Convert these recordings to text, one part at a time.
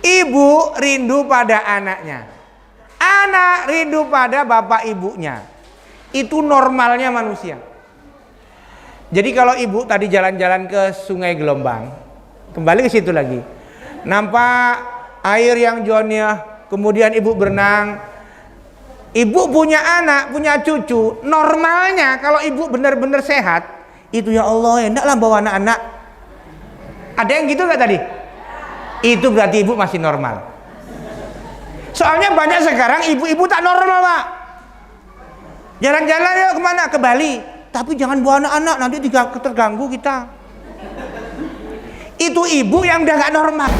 Ibu rindu pada anaknya, anak rindu pada bapak ibunya. Itu normalnya manusia. Jadi kalau ibu tadi jalan-jalan ke Sungai Gelombang, kembali ke situ lagi, nampak air yang jernih, kemudian ibu berenang, ibu punya anak, punya cucu. Normalnya kalau ibu benar-benar sehat, itu ya Allah, endaklah bawa anak-anak. Ada yang gitu gak tadi? Itu berarti ibu masih normal. Soalnya banyak sekarang ibu-ibu tak normal, Pak. Jalan-jalan yuk kemana? Ke Bali. Tapi jangan bawa anak-anak, nanti terganggu kita. Itu ibu yang udah gak normal.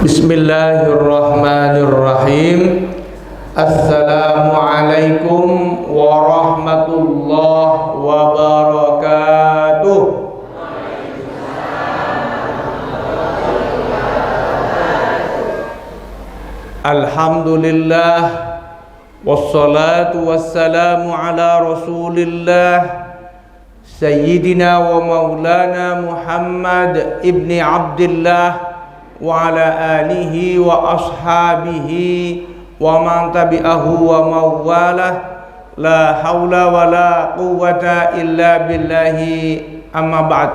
Bismillahirrahmanirrahim. Assalamualaikum warahmatullahi wabarakatuh. Alhamdulillah, wassalatu wassalamu ala rasulillah Sayyidina wa maulana Muhammad ibni Abdillah wa ala alihi wa ashabihi wa man tabi'ahu wa mawalah. La hawla wa la quwwata illa billahi, amma ba'd.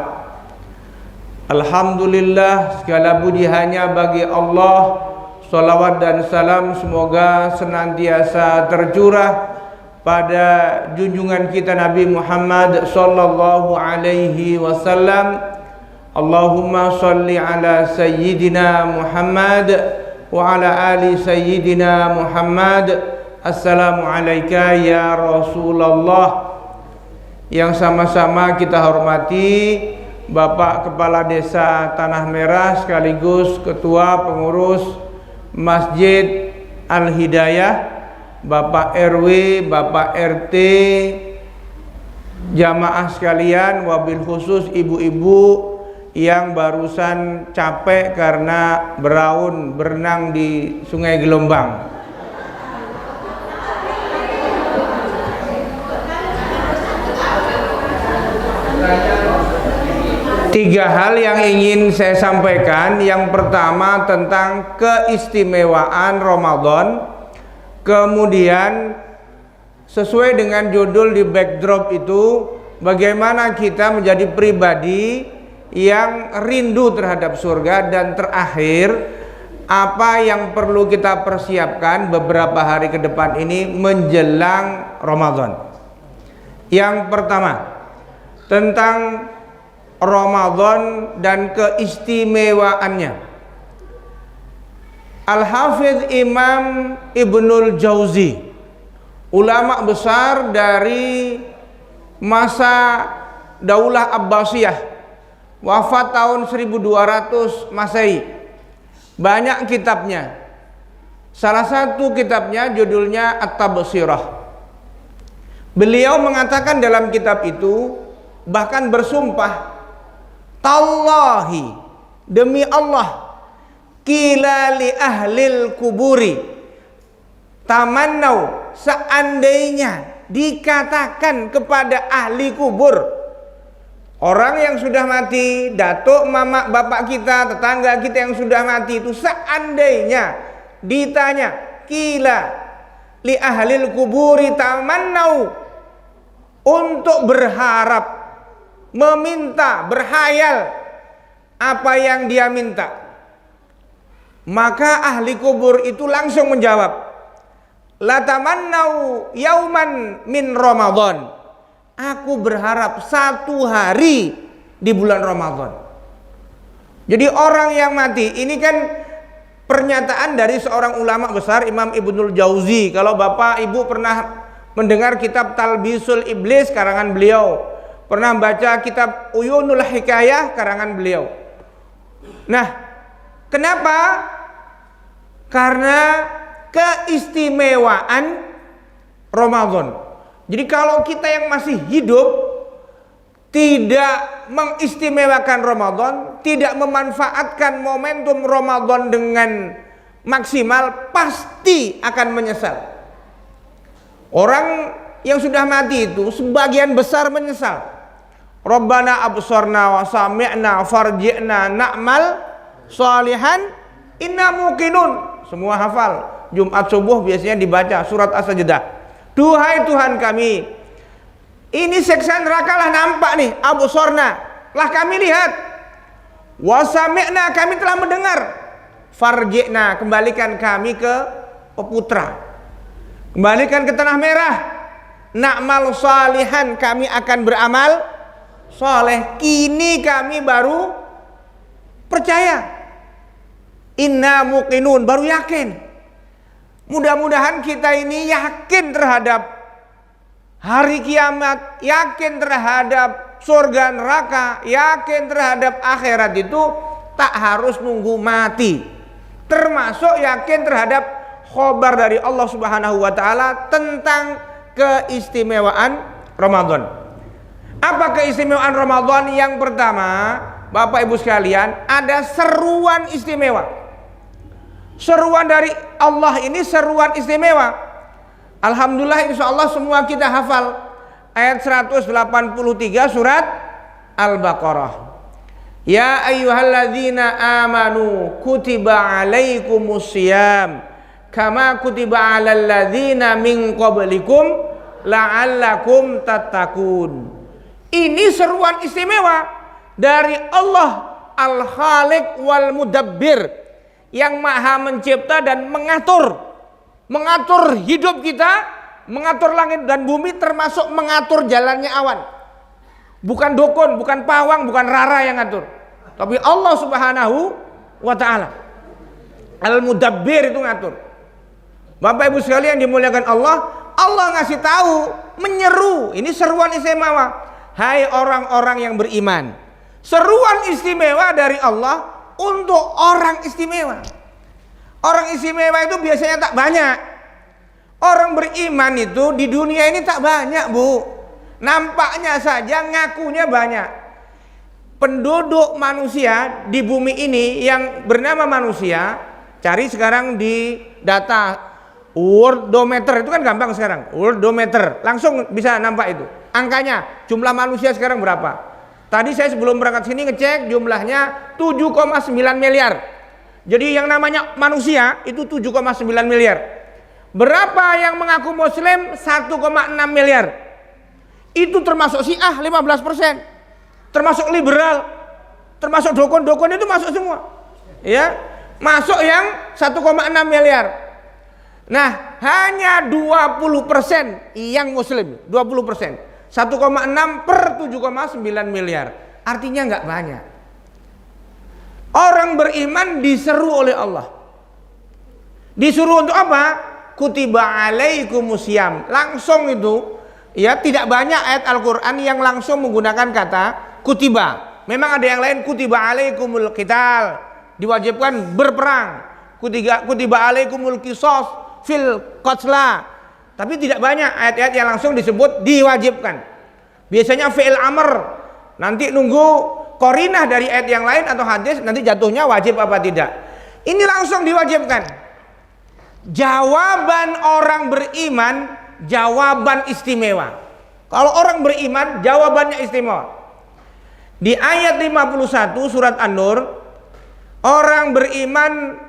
Alhamdulillah, segala puji hanya bagi Allah. Salawat dan salam semoga senantiasa tercurah pada junjungan kita Nabi Muhammad sallallahu alaihi wasallam. Allahumma salli ala Sayyidina Muhammad wa ala ali Sayyidina Muhammad. Assalamualaikum ya Rasulullah. Yang sama-sama kita hormati Bapak Kepala Desa Tanah Merah sekaligus Ketua Pengurus Masjid Al-Hidayah, Bapak RW, Bapak RT, jamaah sekalian, wabil khusus ibu-ibu yang barusan capek karena berenang di Sungai Gelombang. Tiga hal yang ingin saya sampaikan. Yang pertama tentang keistimewaan Ramadan. Kemudian sesuai dengan judul di backdrop itu, bagaimana kita menjadi pribadi yang rindu terhadap surga. Dan terakhir, apa yang perlu kita persiapkan beberapa hari ke depan ini menjelang Ramadan. Yang pertama tentang Ramadan dan keistimewaannya. Al-Hafidh Imam Ibnul Jauzi, ulama besar dari masa Daulah Abbasiyah, wafat tahun 1200 Masehi. Banyak kitabnya. Salah satu kitabnya judulnya At-Tabsirah. Beliau mengatakan dalam kitab itu, bahkan bersumpah, tallahi, demi Allah, qila li ahlil kuburi, tamannau, seandainya dikatakan kepada ahli kubur, orang yang sudah mati, datuk, mama, bapak kita, tetangga kita yang sudah mati itu, seandainya ditanya, qila li ahlil kuburi tamannau, untuk berharap, meminta, berhayal apa yang dia minta, maka ahli kubur itu langsung menjawab, la tamannau yauman min Ramadan, aku berharap satu hari di bulan Ramadan. Jadi orang yang mati ini kan pernyataan dari seorang ulama besar, Imam Ibnul Jauzi. Kalau bapak ibu pernah mendengar kitab Talbisul Iblis karangan beliau, pernah baca kitab Uyunul Hikayah karangan beliau. Nah, kenapa? Karena keistimewaan Ramadan. Jadi kalau kita yang masih hidup tidak mengistimewakan Ramadan, tidak memanfaatkan momentum Ramadan dengan maksimal, pasti akan menyesal. Orang yang sudah mati itu sebagian besar menyesal. Rabbana absorna wa sami'na farji'na na'mal sholihan inna muqinun. Semua hafal. Jumat subuh biasanya dibaca surat As-Sajdah. Duhai Tuhan kami, ini siksa neraka lah nampak nih, absorna, lah kami lihat. Wa sami'na, kami telah mendengar. Farji'na, kembalikan kami ke Peputra, kembalikan ke tanah merah. Na'mal sholihan, kami akan beramal soleh. Kini kami baru percaya. Inna muqinun, baru yakin. Mudah-mudahan kita ini yakin terhadap hari kiamat, yakin terhadap surga neraka, yakin terhadap akhirat itu tak harus nunggu mati. Termasuk yakin terhadap khobar dari Allah Subhanahu wa taala tentang keistimewaan Ramadan. Apa keistimewaan Ramadan? Yang pertama, Bapak Ibu sekalian, ada seruan istimewa. Seruan dari Allah ini seruan istimewa. Alhamdulillah, insya Allah semua kita hafal ayat 183 surat Al-Baqarah. Ya ayyuhalladzina amanu kutiba alaikumusiyam kama kutiba alal ladzina min qablikum la'allakum tattaqun. Ini seruan istimewa dari Allah Al-Khaliq wal Mudabbir, yang maha mencipta dan mengatur hidup kita, mengatur langit dan bumi, termasuk mengatur jalannya awan. Bukan dukun, bukan pawang, bukan rara yang ngatur, tapi Allah Subhanahu wa taala. Al-Mudabbir itu ngatur. Bapak Ibu sekalian dimuliakan Allah, Allah ngasih tahu, menyeru, ini seruan istimewa. Hai orang-orang yang beriman. Seruan istimewa dari Allah untuk orang istimewa. Orang istimewa itu biasanya tak banyak. Orang beriman itu di dunia ini tak banyak, Bu. Nampaknya saja, ngakunya banyak. Penduduk manusia di bumi ini yang bernama manusia, cari sekarang di data Worldometer, itu kan gampang sekarang. Worldometer, langsung bisa nampak itu angkanya. Jumlah manusia sekarang berapa? Tadi saya sebelum berangkat sini ngecek, jumlahnya 7,9 miliar. Jadi yang namanya manusia itu 7,9 miliar. Berapa yang mengaku muslim? 1,6 miliar. Itu termasuk Syiah 15%. Termasuk liberal, termasuk dukun-dukun, itu masuk semua. Ya, masuk yang 1,6 miliar. Nah, hanya 20% yang muslim, 20%. 1,6 per 7,9 miliar. Artinya nggak banyak. Orang beriman diseru oleh Allah. Disuruh untuk apa? Kutiba alaikumusiyam. Langsung itu, ya, tidak banyak ayat Al-Quran yang langsung menggunakan kata kutiba. Memang ada yang lain, kutiba alaikumul qital, diwajibkan berperang. Kutiba alaikumul qisas fil qatla. Tapi tidak banyak ayat-ayat yang langsung disebut diwajibkan. Biasanya fi'il amr, nanti nunggu qarinah dari ayat yang lain atau hadis, nanti jatuhnya wajib apa tidak. Ini langsung diwajibkan. Jawaban orang beriman, jawaban istimewa. Kalau orang beriman, jawabannya istimewa. Di ayat 51 surat An-Nur, orang beriman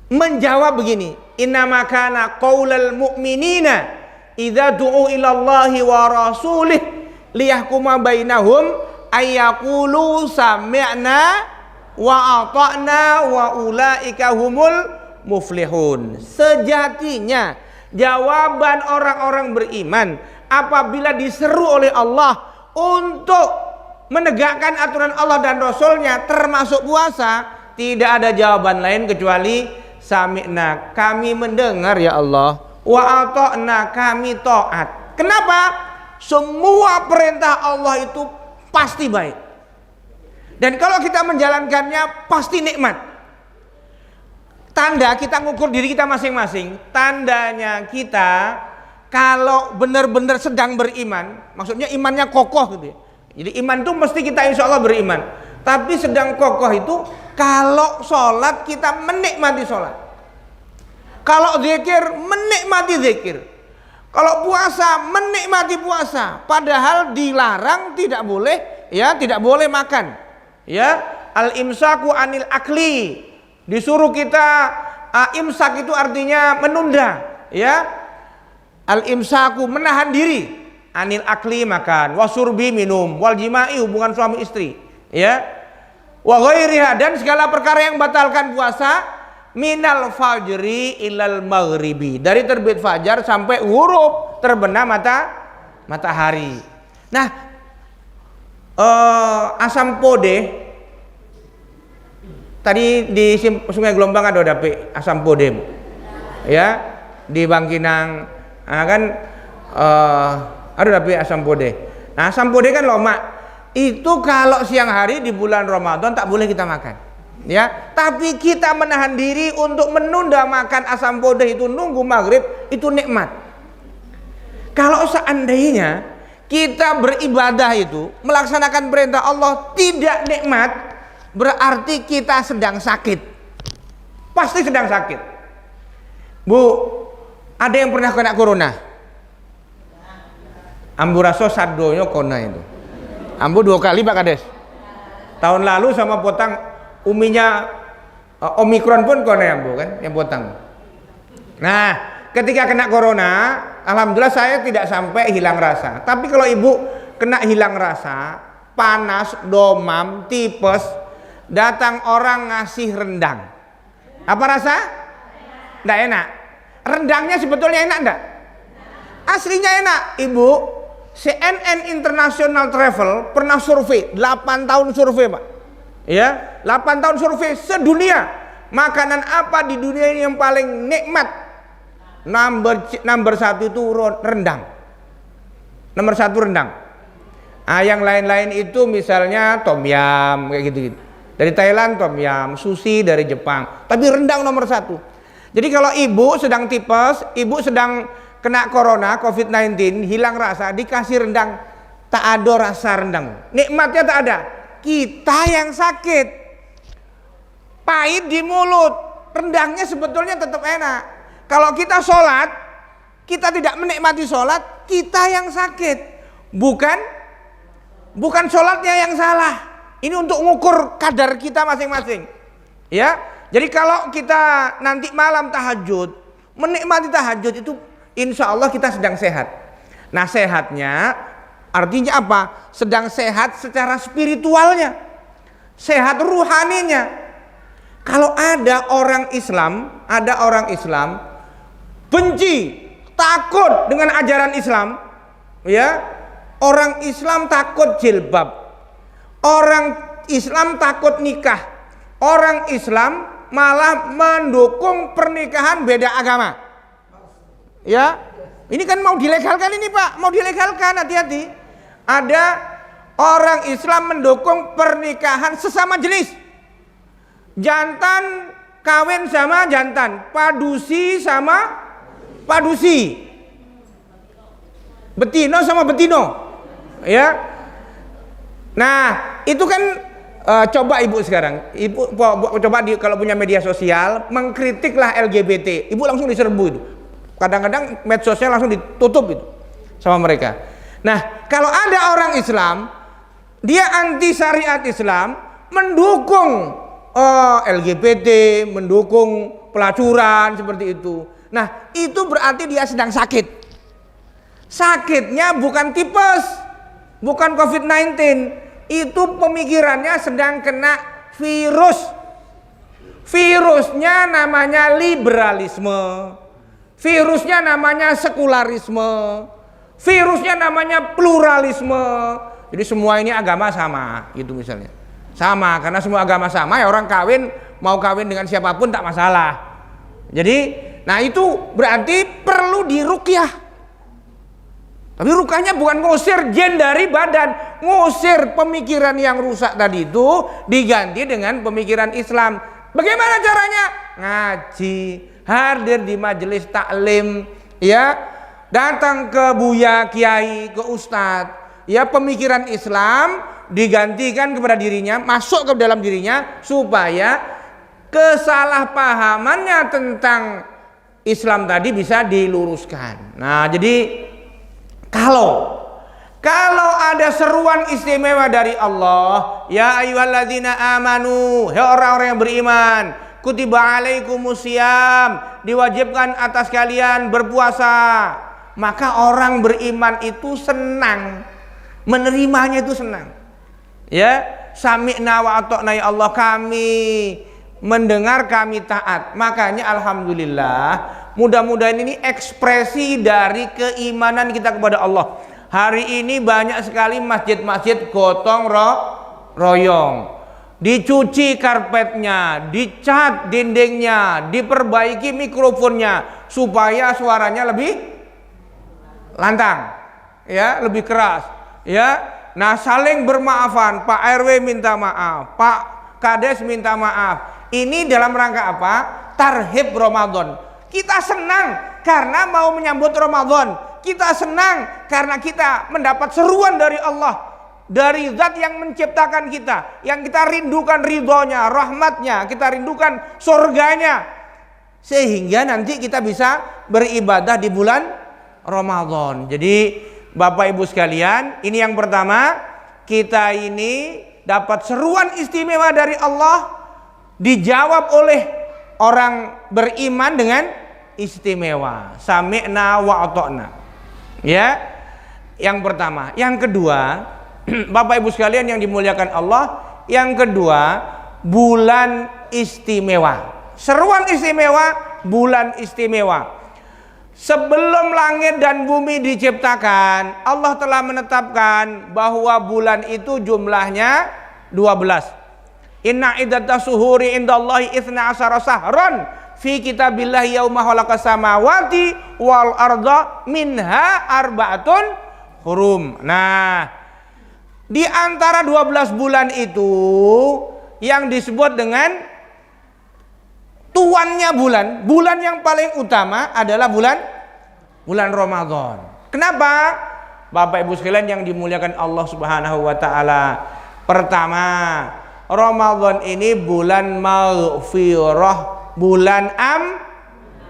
menjawab begini, innama kana qaulal mu'minina idza du'u ila Allahi wa rasulih liyahkuma bainahum ayyaqulu sami'na wa ata'na wa ulaika humul muflihun. Sejatinya jawaban orang-orang beriman apabila diseru oleh Allah untuk menegakkan aturan Allah dan Rasulnya termasuk puasa, tidak ada jawaban lain kecuali sami'na, kami mendengar ya Allah, wa ata'na, kami taat. Kenapa? Semua perintah Allah itu pasti baik, dan kalau kita menjalankannya pasti nikmat. Tanda kita ngukur diri kita masing-masing, tandanya kita kalau benar-benar sedang beriman, maksudnya imannya kokoh gitu ya. Jadi iman itu mesti kita insya Allah beriman, tapi sedang kokoh itu kalau sholat kita menikmati sholat, kalau zikir menikmati zikir, Kalau puasa, menikmati puasa, padahal dilarang, tidak boleh, ya, tidak boleh makan. Ya, al-imsaku anil akli. Disuruh kita imsak itu artinya menunda, ya. Al-imsaku menahan diri, anil akli makan, wasurbi minum, wal jima'i hubungan suami istri, ya. Wa ghairiha dan segala perkara yang batalkan puasa. Minal fajri ilal maghribi, dari terbit fajar sampai huruf terbenam matahari. Nah, asam pode tadi di Sungai Gelombang ada dape asam pode, ya, di Bangkinang kan ada dape asam pode. Nah, asam pode kan lemak, itu kalau siang hari di bulan Ramadan tak boleh kita makan. Ya, tapi kita menahan diri untuk menunda makan asam pode itu, nunggu maghrib, itu nikmat. Kalau seandainya kita beribadah itu melaksanakan perintah Allah tidak nikmat, berarti kita sedang sakit. Pasti sedang sakit. Bu, ada yang pernah kena corona? Ambu raso sadonya kona itu. Ambu 2 kali Pak Kades. Tahun lalu sama potang uminya Omikron pun kona ambu kan, yang potang. Nah, ketika kena corona, alhamdulillah saya tidak sampai hilang rasa. Tapi kalau ibu kena hilang rasa, panas, domam, tipes, datang orang ngasih rendang. Apa rasa? Nggak enak. Rendangnya sebetulnya enak enggak? Aslinya enak. Ibu, CNN International Travel pernah survei, 8 tahun survei Pak. Ya, 8 tahun survei sedunia. Makanan apa di dunia ini yang paling nikmat? Number 1 itu rendang. Nomor 1 rendang. Yang lain-lain itu misalnya tom yum kayak gitu-gitu. Dari Thailand tom yum, sushi dari Jepang. Tapi rendang nomor 1. Jadi kalau ibu sedang tipes, ibu sedang kena corona, COVID-19, hilang rasa, dikasih rendang, tak ada rasa rendang. Nikmatnya tak ada. Kita yang sakit, pahit di mulut, rendangnya sebetulnya tetap enak. Kalau kita sholat, kita tidak menikmati sholat, kita yang sakit, bukan sholatnya yang salah. Ini untuk mengukur kadar kita masing-masing, ya. Jadi kalau kita nanti malam tahajud, menikmati tahajud itu, insya Allah kita sedang sehat. Nah, sehatnya artinya apa? Sedang sehat secara spiritualnya, sehat ruhaninya. Kalau ada orang Islam benci, takut dengan ajaran Islam, ya, orang Islam takut jilbab, orang Islam takut nikah, orang Islam malah mendukung pernikahan beda agama, ya. Ini kan mau dilegalkan ini Pak, mau dilegalkan, hati-hati. Ada orang Islam mendukung pernikahan sesama jenis. Jantan kawin sama jantan, padusi sama padusi, betino sama betino, ya. Nah, itu kan coba ibu sekarang, ibu coba kalau punya media sosial mengkritiklah LGBT, ibu langsung diserbu itu. Kadang-kadang medsosnya langsung ditutup itu sama mereka. Nah, kalau ada orang Islam, dia anti syariat Islam, mendukung LGBT, mendukung pelacuran seperti itu. Nah, itu berarti dia sedang sakit. Sakitnya bukan tipes, bukan COVID-19. Itu pemikirannya sedang kena virus. Virusnya namanya liberalisme. Virusnya namanya sekularisme. Virusnya namanya pluralisme. Jadi semua ini agama sama, gitu misalnya. Sama, karena semua agama sama, ya orang kawin, mau kawin dengan siapapun tak masalah. Jadi, nah itu berarti perlu diruqyah. Tapi ruqyahnya bukan ngusir jin dari badan, ngusir pemikiran yang rusak tadi itu, diganti dengan pemikiran Islam. Bagaimana caranya? Ngaji, hadir di majelis taklim, ya, datang ke buya, kiai, ke ustadz, ya, pemikiran Islam digantikan kepada dirinya, masuk ke dalam dirinya, supaya kesalahpahamannya tentang Islam tadi bisa diluruskan. Nah, jadi kalau ada seruan istimewa dari Allah, ya ayyuhalladzina amanu, hai orang-orang yang beriman, kutiba alaikumusiyam, diwajibkan atas kalian berpuasa, maka orang beriman itu senang, menerimanya itu senang. Ya, sami'na wa ata'na, ya Allah, kami mendengar, kami taat. Makanya alhamdulillah, mudah-mudahan ini ekspresi dari keimanan kita kepada Allah. Hari ini banyak sekali masjid-masjid gotong royong, dicuci karpetnya, dicat dindingnya, diperbaiki mikrofonnya supaya suaranya lebih lantang, ya, lebih keras, ya. Nah, saling bermaafan, Pak RW minta maaf, Pak Kades minta maaf. Ini dalam rangka apa? Tarhib Ramadan. Kita senang karena mau menyambut Ramadan. Kita senang karena kita mendapat seruan dari Allah, dari zat yang menciptakan kita, yang kita rindukan ridhonya, rahmatnya, kita rindukan surganya, sehingga nanti kita bisa beribadah di bulan Ramadan. Jadi Bapak Ibu sekalian, ini yang pertama, kita ini dapat seruan istimewa dari Allah, dijawab oleh orang beriman dengan istimewa, sami'na wa ata'na. Ya, yang pertama. Yang kedua, Bapak Ibu sekalian yang dimuliakan Allah, yang kedua, bulan istimewa. Seruan istimewa, bulan istimewa. Sebelum langit dan bumi diciptakan, Allah telah menetapkan bahwa bulan itu jumlahnya 12. Inna iddatas suhuri indallahi 12 sahron fi kitabillah yauma khalaqas samawati wal arda minha arba'atun hurum. Nah, di antara 12 bulan itu yang disebut dengan tuannya bulan yang paling utama adalah bulan Ramadan. Kenapa? Bapak Ibu sekalian yang dimuliakan Allah Subhanahu wa taala. Pertama, Ramadan ini bulan maghfirah, bulan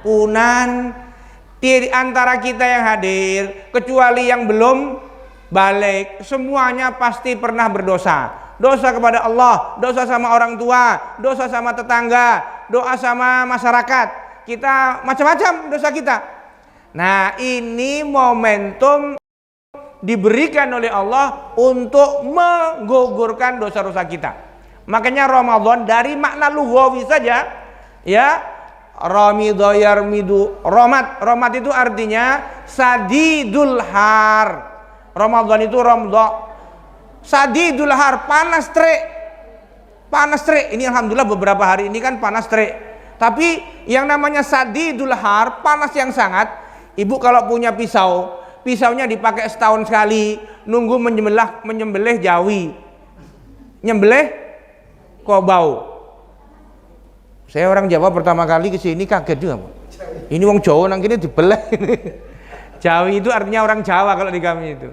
ampunan. Di antara kita yang hadir, kecuali yang belum balik, semuanya pasti pernah berdosa. Dosa kepada Allah, dosa sama orang tua, dosa sama tetangga, doa sama masyarakat. Kita macam-macam dosa kita. Nah, ini momentum diberikan oleh Allah untuk menggugurkan dosa-dosa kita. Makanya Ramadan dari makna lughawi saja, ya, Ramidho yarmidu, Romat itu artinya sadidul har. Ramadan itu Ramdho, sadidul har, panas terik. Ini alhamdulillah beberapa hari ini kan panas terik. Tapi yang namanya sadidul har, panas yang sangat. Ibu kalau punya pisaunya dipakai setahun sekali, nunggu menyembelih jawi, nyembelih kobau. Saya orang Jawa pertama kali ke sini kaget juga, Pak. Ini wong Jawa nang kene dibelah. Jawi itu artinya orang Jawa kalau di kami itu.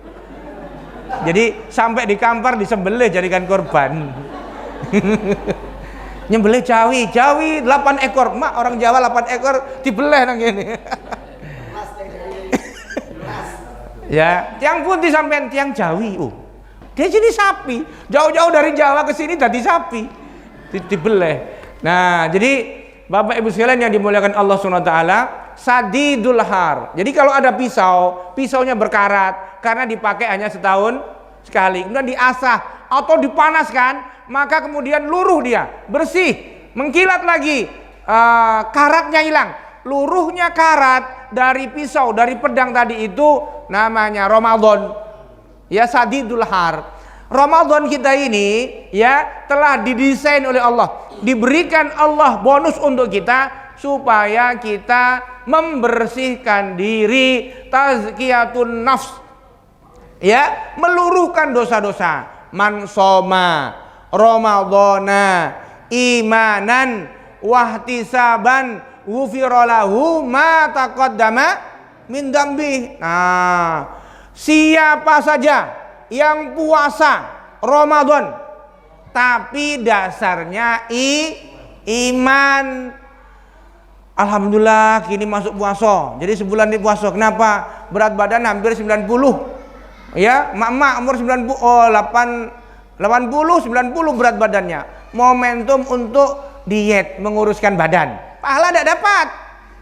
Jadi sampai di kampar disembelih jadikan korban. Nyembelih jawi 8 ekor. Mak orang Jawa 8 ekor dibelah nang kene. Ya, tiang putih sampean tiang Jawi. Oh. Dia jadi sapi. Jauh-jauh dari Jawa ke sini jadi sapi. Dibelah. Nah, jadi Bapak Ibu sekalian yang dimuliakan Allah SWT, sadidul har. Jadi kalau ada pisaunya berkarat karena dipakai hanya setahun sekali. Kemudian diasah atau dipanaskan, maka kemudian luruh dia, bersih, mengkilat lagi, karatnya hilang. Luruhnya karat dari pisau, dari pedang tadi itu namanya Ramadan. Ya, sadidul har. Ramadan kita ini ya telah didesain oleh Allah, diberikan Allah bonus untuk kita supaya kita membersihkan diri, tazkiyatun nafs, ya, meluruhkan dosa-dosa. Man soma Ramadana imanan wahtisaban ghufira lahu ma taqaddama min dzambi. Nah, siapa saja yang puasa Ramadan tapi dasarnya iman, Alhamdulillah kini masuk puasa. Jadi sebulan di puasa. Kenapa? Berat badan hampir 90. Ya, mak-mak umur 90 80 90 berat badannya. Momentum untuk diet, menguruskan badan. Pahala tidak dapat.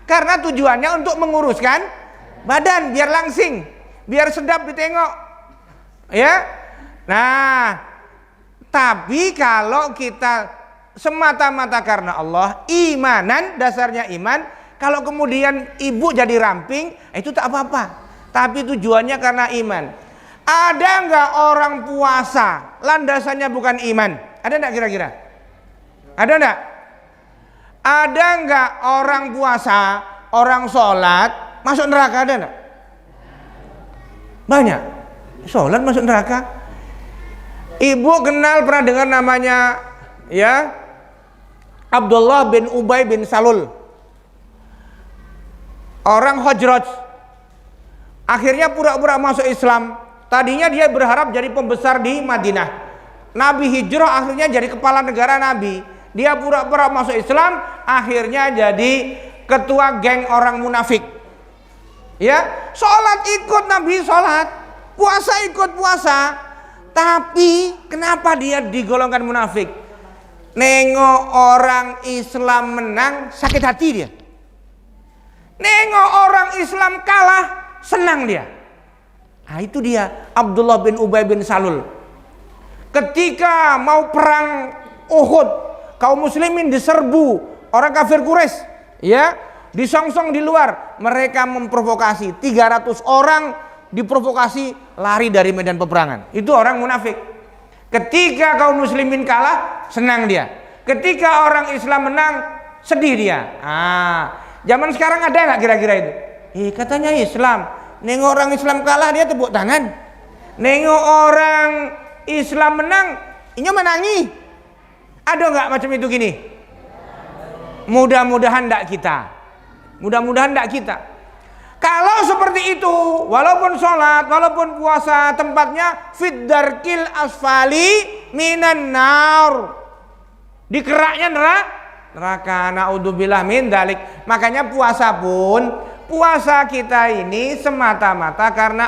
Karena tujuannya untuk menguruskan badan biar langsing, biar sedap ditengok. Ya. Nah, tapi kalau kita semata-mata karena Allah, imanan, dasarnya iman, kalau kemudian ibu jadi ramping, itu tak apa-apa. Tapi tujuannya karena iman. Ada nggak orang puasa landasannya bukan iman? Ada nggak kira-kira? Ada nggak? Ada nggak orang puasa, orang sholat masuk neraka? Ada nggak? Banyak. Sholat masuk neraka. Ibu kenal pernah dengar namanya, ya, Abdullah bin Ubay bin Salul, orang Khazraj. Akhirnya pura-pura masuk Islam. Tadinya dia berharap jadi pembesar di Madinah. Nabi hijrah, akhirnya jadi kepala negara Nabi. Dia pura-pura masuk Islam, akhirnya jadi ketua geng orang munafik. Ya, sholat ikut Nabi sholat, puasa ikut puasa. Tapi kenapa dia digolongkan munafik? Nengok orang Islam menang, sakit hati dia. Nengok orang Islam kalah, senang dia. Nah, itu dia Abdullah bin Ubay bin Salul. Ketika mau perang Uhud, kaum muslimin diserbu orang kafir Quraisy, ya, disongsong di luar. Mereka memprovokasi, 300 orang diprovokasi lari dari medan peperangan. Itu orang munafik. Ketika kaum muslimin kalah, senang dia. Ketika orang Islam menang, sedih dia. Zaman sekarang ada nggak kira-kira itu? Katanya Islam. Nengok orang Islam kalah, dia tepuk tangan. Nengok orang Islam menang, ini menangi. Ada nggak macam itu gini? Mudah-mudahan nggak kita. Mudah-mudahan nggak kita. Kalau seperti itu, walaupun sholat, walaupun puasa, tempatnya fid darkil asfali minan nar, di keraknya neraka. Naudzubillah min dalik. Makanya puasa pun, puasa kita ini semata-mata karena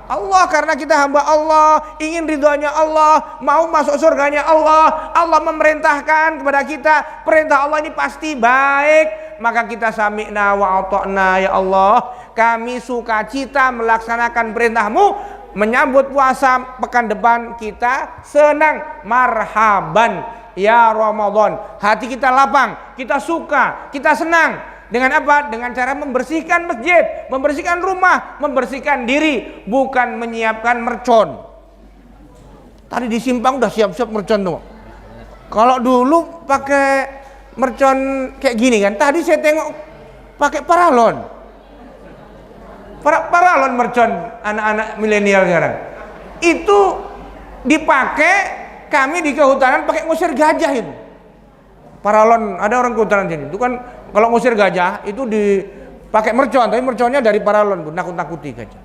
Allah, karena kita hamba Allah, ingin ridhonya Allah, mau masuk surganya Allah. Allah memerintahkan kepada kita, perintah Allah ini pasti baik. Maka kita sami'na wa ata'na, ya Allah, kami sukacita melaksanakan perintahmu. Menyambut puasa pekan depan kita senang, marhaban ya Ramadan. Hati kita lapang, kita suka, kita senang. Dengan apa? Dengan cara membersihkan masjid, membersihkan rumah, membersihkan diri, bukan menyiapkan mercon. Tadi di Simpang udah siap-siap mercon tuh. Kalau dulu pakai mercon kayak gini kan, tadi saya tengok pakai paralon. Paralon mercon anak-anak milenial sekarang. Itu dipakai, kami di kehutanan pakai ngusir gajah itu. Paralon, ada orang kehutanan sini. Itu kan kalau ngusir gajah itu dipakai mercon, tapi merconnya dari paralon, nakut-nakuti gajah.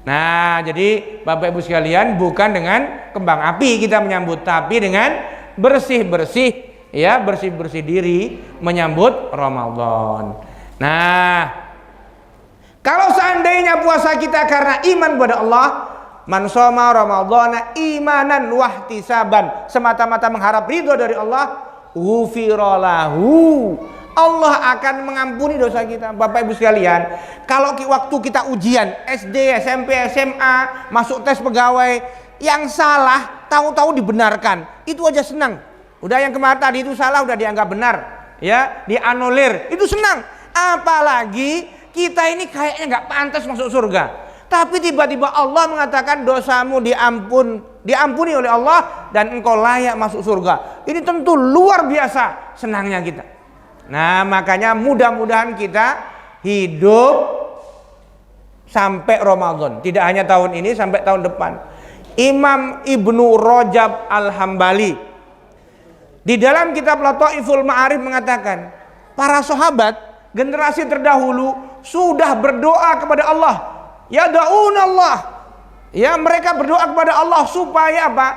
Nah, jadi Bapak Ibu sekalian, bukan dengan kembang api kita menyambut, tapi dengan bersih-bersih, ya, bersih-bersih diri menyambut Ramadan. Nah, kalau seandainya puasa kita karena iman kepada Allah, man shoma ramadhana imanan wahtisaban, semata-mata mengharap ridho dari Allah, ghufira lahu, Allah akan mengampuni dosa kita. Bapak Ibu sekalian, kalau waktu kita ujian SD, SMP, SMA, masuk tes pegawai, yang salah tahu-tahu dibenarkan, itu aja senang. Udah yang kemarin tadi itu salah, udah dianggap benar, ya, dianulir, itu senang. Apalagi kita ini kayaknya nggak pantas masuk surga, tapi tiba-tiba Allah mengatakan dosamu diampuni oleh Allah dan engkau layak masuk surga. Ini tentu luar biasa senangnya kita. Nah, makanya mudah-mudahan kita hidup sampai Ramadan, tidak hanya tahun ini, sampai tahun depan. Imam Ibnu Rajab Al-Hambali di dalam kitab Lataiful Ma'arif mengatakan, para sahabat generasi terdahulu sudah berdoa kepada Allah, ya da'un Allah, ya, mereka berdoa kepada Allah supaya apa?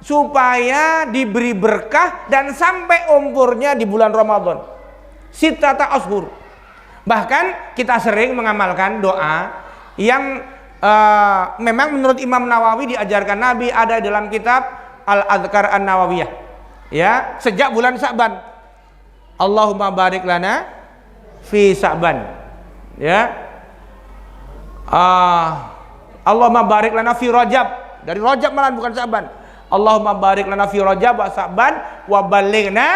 Supaya diberi berkah dan sampai umurnya di bulan Ramadan. sittata ashur. Bahkan kita sering mengamalkan doa yang memang menurut Imam Nawawi diajarkan Nabi, ada dalam kitab Al-Adhkar An-Nawawiyah. Ya, sejak bulan Sa'ban. Allahumma barik lana fi Sa'ban. Ya. Allahumma barik lana fi Rajab. Dari Rajab malah bukan Sa'ban. Allahumma barik lana fi Rajab wa Sa'ban wa balighna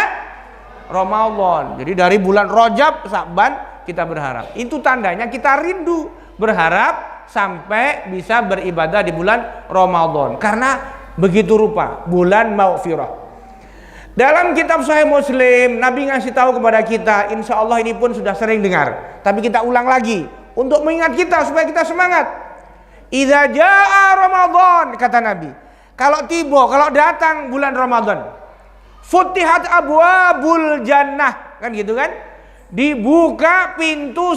Ramadan. Jadi dari bulan Rajab, Sa'ban kita berharap. Itu tandanya kita rindu berharap sampai bisa beribadah di bulan Ramadan. Karena begitu rupa bulan maghfirah. Dalam kitab Sahih Muslim, Nabi ngasih tahu kepada kita, insya Allah ini pun sudah sering dengar, tapi kita ulang lagi untuk mengingat kita supaya kita semangat. Idza jaa Ramadan, kata Nabi, kalau datang bulan Ramadan, futihat abwabul jannah, kan gitu kan? Dibuka pintu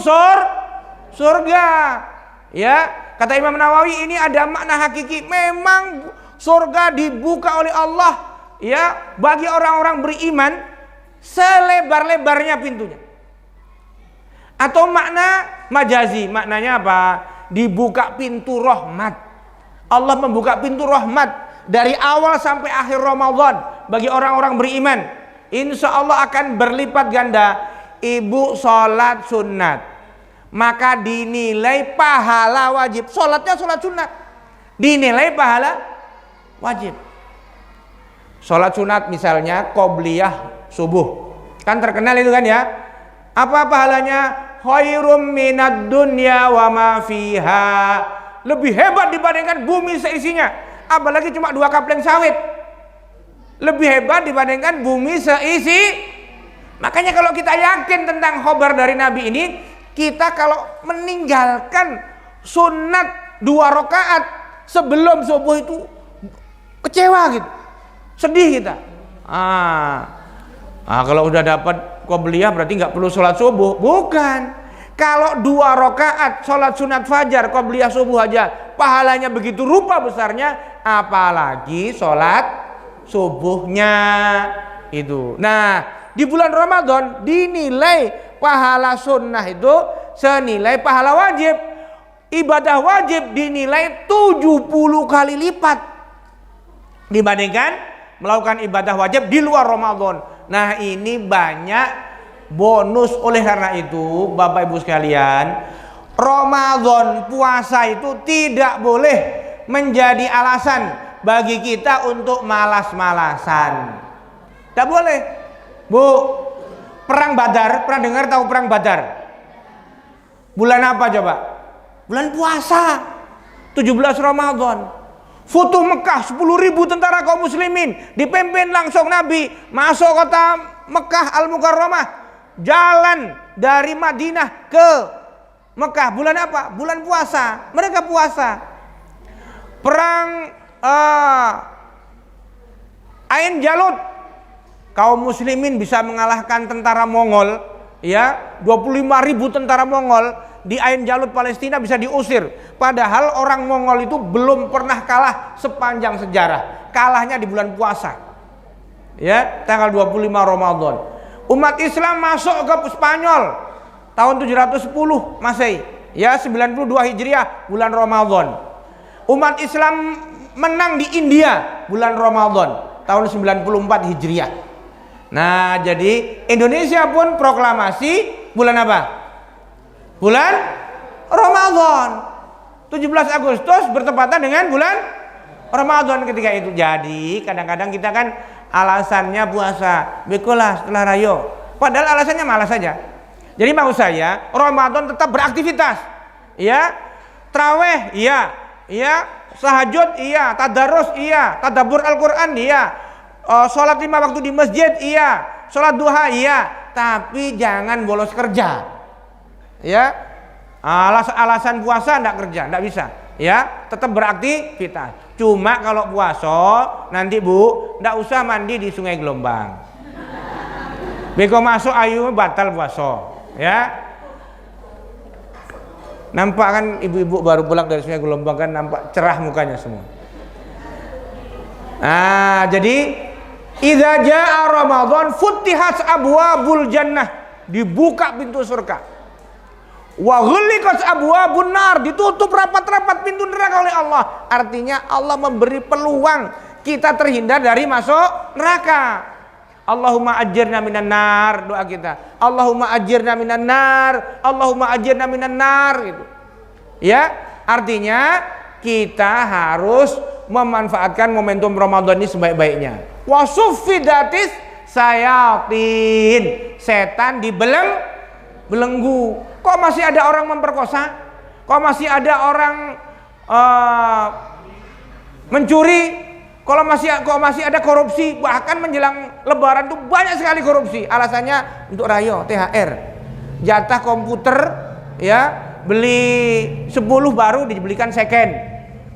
surga. Ya, kata Imam Nawawi, ini ada makna hakiki. Memang surga dibuka oleh Allah, ya, bagi orang-orang beriman selebar-lebarnya pintunya. Atau makna majazi, maknanya apa? Dibuka pintu rahmat. Allah membuka pintu rahmat dari awal sampai akhir Ramadan bagi orang-orang beriman. Insya Allah akan berlipat ganda. Ibu sholat sunat, maka dinilai pahala wajib. Sholatnya sholat sunat, dinilai pahala wajib. Sholat sunat misalnya qobliyah subuh, kan terkenal itu kan ya. Apa pahalanya? Khairum minad dunya wa ma fiha. Lebih hebat dibandingkan bumi seisinya. Apalagi cuma 2 kapleng sawit. Lebih hebat dibandingkan bumi seisi. Makanya kalau kita yakin tentang khobar dari Nabi ini, kita kalau meninggalkan sunat 2 rakaat sebelum subuh itu kecewa gitu, sedih kita. Kalau udah dapat qobliyah berarti nggak perlu sholat subuh. Bukan. Kalau 2 rakaat sholat sunat fajar, qobliyah subuh aja pahalanya begitu rupa besarnya, apalagi sholat subuhnya itu. Nah, di bulan Ramadan dinilai pahala sunnah itu senilai pahala wajib. Ibadah wajib dinilai 70 kali lipat dibandingkan melakukan ibadah wajib di luar Ramadan. Nah, ini banyak bonus. Oleh karena itu, Bapak Ibu sekalian, Ramadan puasa itu tidak boleh menjadi alasan bagi kita untuk malas-malasan. Tidak boleh. Bu, perang Badar, pernah dengar tahu perang Badar? Bulan apa coba? Bulan puasa, 17 Ramadan. Futuh Mekah, 10.000 tentara kaum muslimin dipimpin langsung Nabi masuk kota Mekah Al-Mukarramah, jalan dari Madinah ke Mekah. Bulan apa? Bulan puasa. Mereka puasa. Perang Ain Jalut, kaum muslimin bisa mengalahkan tentara Mongol, ya, 25.000 tentara Mongol di Ain Jalut Palestina bisa diusir. Padahal orang Mongol itu belum pernah kalah sepanjang sejarah. Kalahnya di bulan puasa. Ya, tanggal 25 Ramadan. Umat Islam masuk ke Spanyol tahun 710 Masehi, ya, 92 Hijriah bulan Ramadan. Umat Islam menang di India bulan Ramadan tahun 94 Hijriah. Nah, jadi Indonesia pun proklamasi bulan apa? Bulan Ramadan. 17 Agustus bertepatan dengan bulan Ramadan ketika itu. Jadi kadang-kadang kita kan alasannya puasa, bekolah setelah rayo. Padahal alasannya malas saja. Jadi maksud saya, Ramadan tetap beraktivitas. Ya, traweh iya, iya, tahajud iya, tadarus iya, tadabbur Al-Qur'an iya. Sholat 5 waktu di masjid iya, sholat duha iya, tapi jangan bolos kerja, ya. Alasan puasa enggak kerja, enggak bisa, ya, tetap beraktivitas. Cuma kalau puasa nanti Bu, enggak usah mandi di Sungai Gelombang. Beko masuk ayu batal puasa, ya. Nampak kan ibu-ibu baru pulang dari Sungai Gelombang kan nampak cerah mukanya semua. Nah, jadi idza jaa Ramadan futihat abwabul jannah. dibuka pintu surga. Wa ghulliqat abwabun nar, ditutup rapat-rapat pintu neraka oleh Allah. Artinya Allah memberi peluang kita terhindar dari masuk neraka. Allahumma ajirna minan nar, doa kita. Allahumma ajirna minan nar, Allahumma ajirna minan nar gitu. Ya, artinya kita harus memanfaatkan momentum Ramadan ini sebaik-baiknya. Wasuffidatis sayatin, setan belenggu. Kok masih ada orang memperkosa? Kok masih ada orang mencuri? Kok masih ada korupsi? Bahkan menjelang Lebaran tuh banyak sekali korupsi. Alasannya untuk rayo, THR, jatah komputer, ya, beli 10 baru dibelikan second.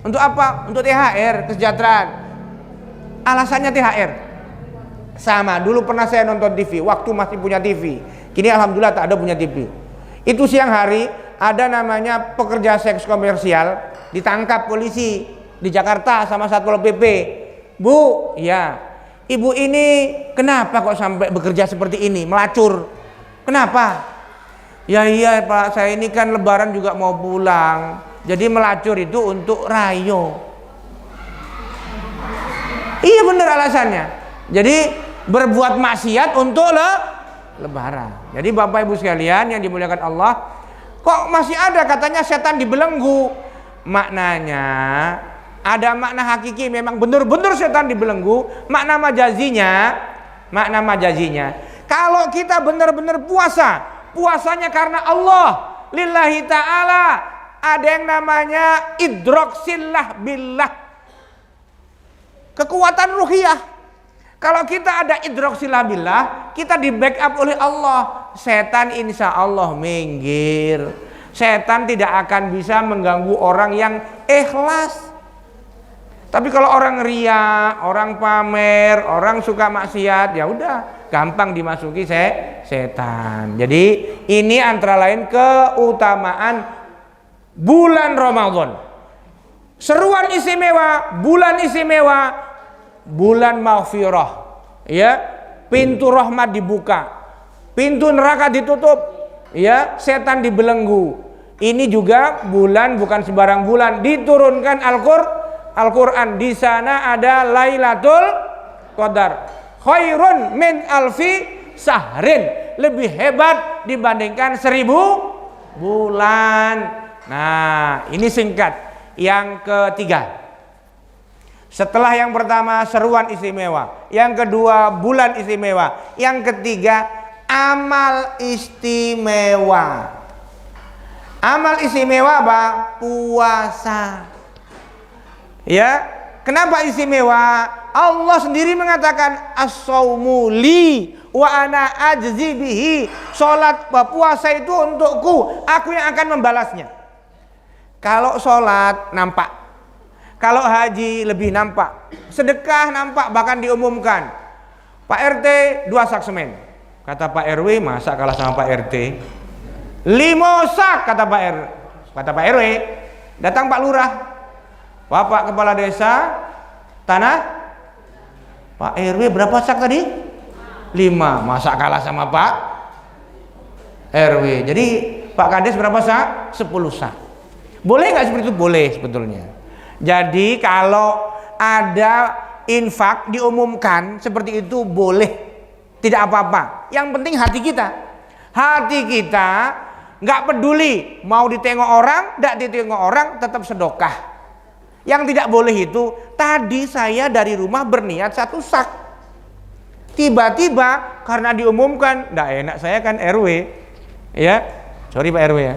Untuk apa? Untuk THR, kesejahteraan. Alasannya THR. Sama, dulu pernah saya nonton TV, waktu masih punya TV. Kini alhamdulillah tak ada punya TV. Itu siang hari ada namanya pekerja seks komersial ditangkap polisi di Jakarta sama Satpol PP. Bu, ya, ibu ini kenapa kok sampai bekerja seperti ini, melacur? Kenapa? Ya iya Pak, saya ini kan Lebaran juga mau pulang, jadi melacur itu untuk rayo. Iya bener alasannya. Jadi berbuat maksiat untuk Lebaran. Jadi Bapak Ibu sekalian yang dimuliakan Allah, kok masih ada katanya setan dibelenggu? Maknanya ada makna hakiki, memang benar-benar setan dibelenggu. Makna majazinya, kalau kita benar-benar puasanya karena Allah, lillahi ta'ala, ada yang namanya idroksillah billah, kekuatan ruhiyah. Kalau kita ada idroksillah billah, kita di backup oleh Allah, setan insya Allah minggir. Setan tidak akan bisa mengganggu orang yang ikhlas. Tapi kalau orang ria, orang pamer, orang suka maksiat, ya udah gampang dimasuki setan. Jadi ini antara lain keutamaan bulan Ramadan. Seruan istimewa, bulan maghfirah. Ya, pintu rahmat dibuka, pintu neraka ditutup, ya, setan dibelenggu. Ini juga bulan, bukan sembarang bulan, diturunkan Al-Quran. Di sana ada Lailatul Qadar, khairun min alfi sahrin, lebih hebat dibandingkan 1000 bulan. Nah, ini singkat. Yang ketiga, setelah yang pertama seruan istimewa, yang kedua bulan istimewa, yang ketiga amal istimewa. Amal istimewa apa? Puasa. Ya, kenapa istimewa? Allah sendiri mengatakan as-saumu li wa ana ajzi bihi. Salat puasa itu untukku, aku yang akan membalasnya. Kalau salat nampak, kalau haji lebih nampak, sedekah nampak, bahkan diumumkan. Pak RT 2 sak semen. Kata Pak RW, masa kalah sama Pak RT? 5 sak kata Pak RW. Datang Pak Lurah, Bapak Kepala Desa, tanah Pak RW berapa sak tadi? 5. Masa kalah sama Pak RW? Jadi Pak Kades berapa sak? 10 sak. Boleh nggak seperti itu? Boleh sebetulnya. Jadi kalau ada infak diumumkan seperti itu boleh, tidak apa-apa. Yang penting hati kita nggak peduli mau ditengok orang, nggak ditengok orang, tetap sedekah. Yang tidak boleh itu, tadi saya dari rumah berniat 1 sak, tiba-tiba karena diumumkan, nggak enak, saya kan RW, ya, sorry Pak RW ya,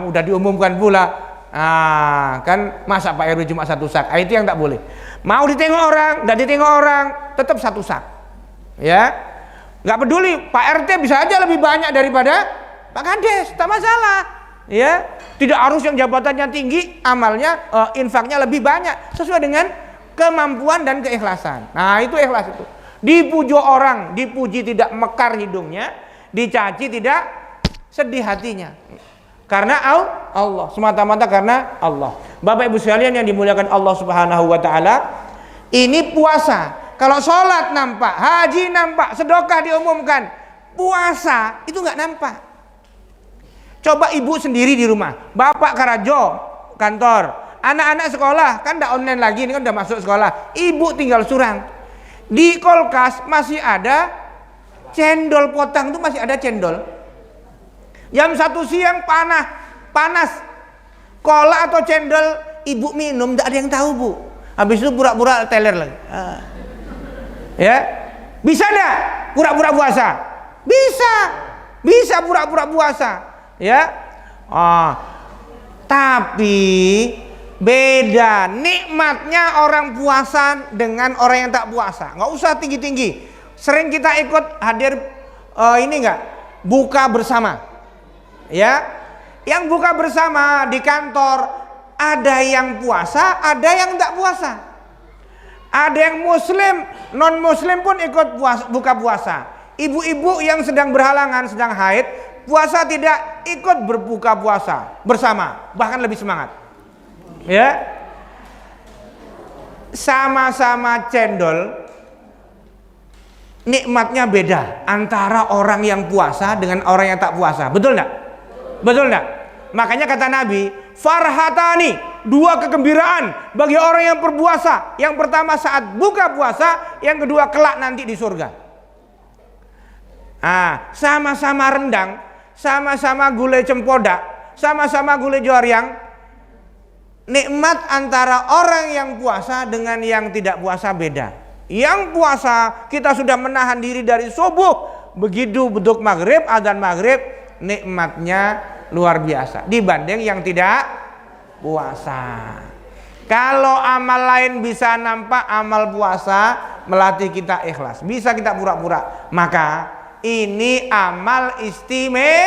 udah diumumkan pula. Kan masa Pak RW cuma 1 sak, itu yang tak boleh. Mau ditengok orang, tidak ditengok orang, tetap 1 sak. Ya, nggak peduli. Pak RT bisa aja lebih banyak daripada Pak Kades, tak masalah. Ya, tidak harus yang jabatannya tinggi, amalnya, infaknya lebih banyak, sesuai dengan kemampuan dan keikhlasan. Nah, itu ikhlas itu. Dipuji orang, dipuji tidak mekar hidungnya, dicaci tidak sedih hatinya. Karena Allah, semata-mata karena Allah. Bapak Ibu sekalian yang dimuliakan Allah Subhanahu wa taala, ini puasa. Kalau sholat nampak, haji nampak, sedekah diumumkan, Puasa itu nggak nampak. Coba ibu sendiri di rumah, bapak karajo kantor, anak-anak sekolah kan udah online lagi, ini kan udah masuk sekolah. Ibu tinggal surang. Di kulkas masih ada cendol potong, itu masih ada cendol. Jam 1 siang panas. Kola atau cendol ibu minum, tidak ada yang tahu bu. Habis itu pura-pura teler lagi. Ya, bisa nggak pura-pura puasa? Bisa pura-pura puasa, ya. Tapi beda nikmatnya orang puasa dengan orang yang tak puasa. Nggak usah tinggi-tinggi. Sering kita ikut hadir ini nggak buka bersama, ya. Yang buka bersama di kantor ada yang puasa, ada yang tak puasa. Ada yang muslim, non muslim pun ikut buka puasa. Ibu-ibu yang sedang berhalangan, sedang haid, puasa tidak ikut berbuka puasa bersama, bahkan lebih semangat. Ya, sama-sama cendol, nikmatnya beda antara orang yang puasa dengan orang yang tak puasa. Betul enggak? Betul enggak? Makanya kata Nabi, farhatani, 2 kegembiraan bagi orang yang berpuasa. Yang pertama saat buka puasa, yang kedua kelak nanti di surga. Sama-sama rendang, sama-sama gulai cempodak, sama-sama gulai joryang. Nikmat antara orang yang puasa dengan yang tidak puasa beda. Yang puasa kita sudah menahan diri dari subuh, begitu beduk maghrib, adzan maghrib, nikmatnya luar biasa dibanding yang tidak puasa. Kalau amal lain bisa nampak, amal puasa melatih kita ikhlas, bisa kita pura-pura. Maka ini amal istimewa,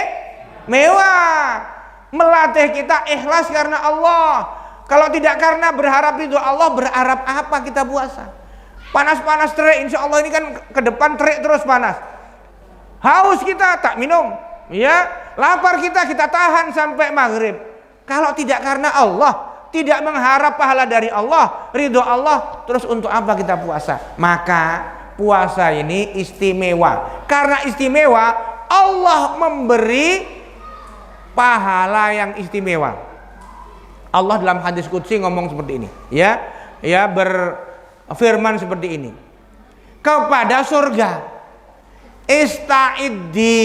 melatih kita ikhlas karena Allah. Kalau tidak karena berharap itu Allah, berharap apa kita puasa? Panas-panas terik, insya Allah ini kan ke depan terik terus panas. Haus kita tak minum, ya. Lapar kita tahan sampai maghrib. Kalau tidak karena Allah, tidak mengharap pahala dari Allah, ridho Allah, terus untuk apa kita puasa? Maka puasa ini istimewa. Karena istimewa, Allah memberi pahala yang istimewa. Allah dalam hadis qudsi ngomong seperti ini, ya berfirman seperti ini kepada surga, ista'iddi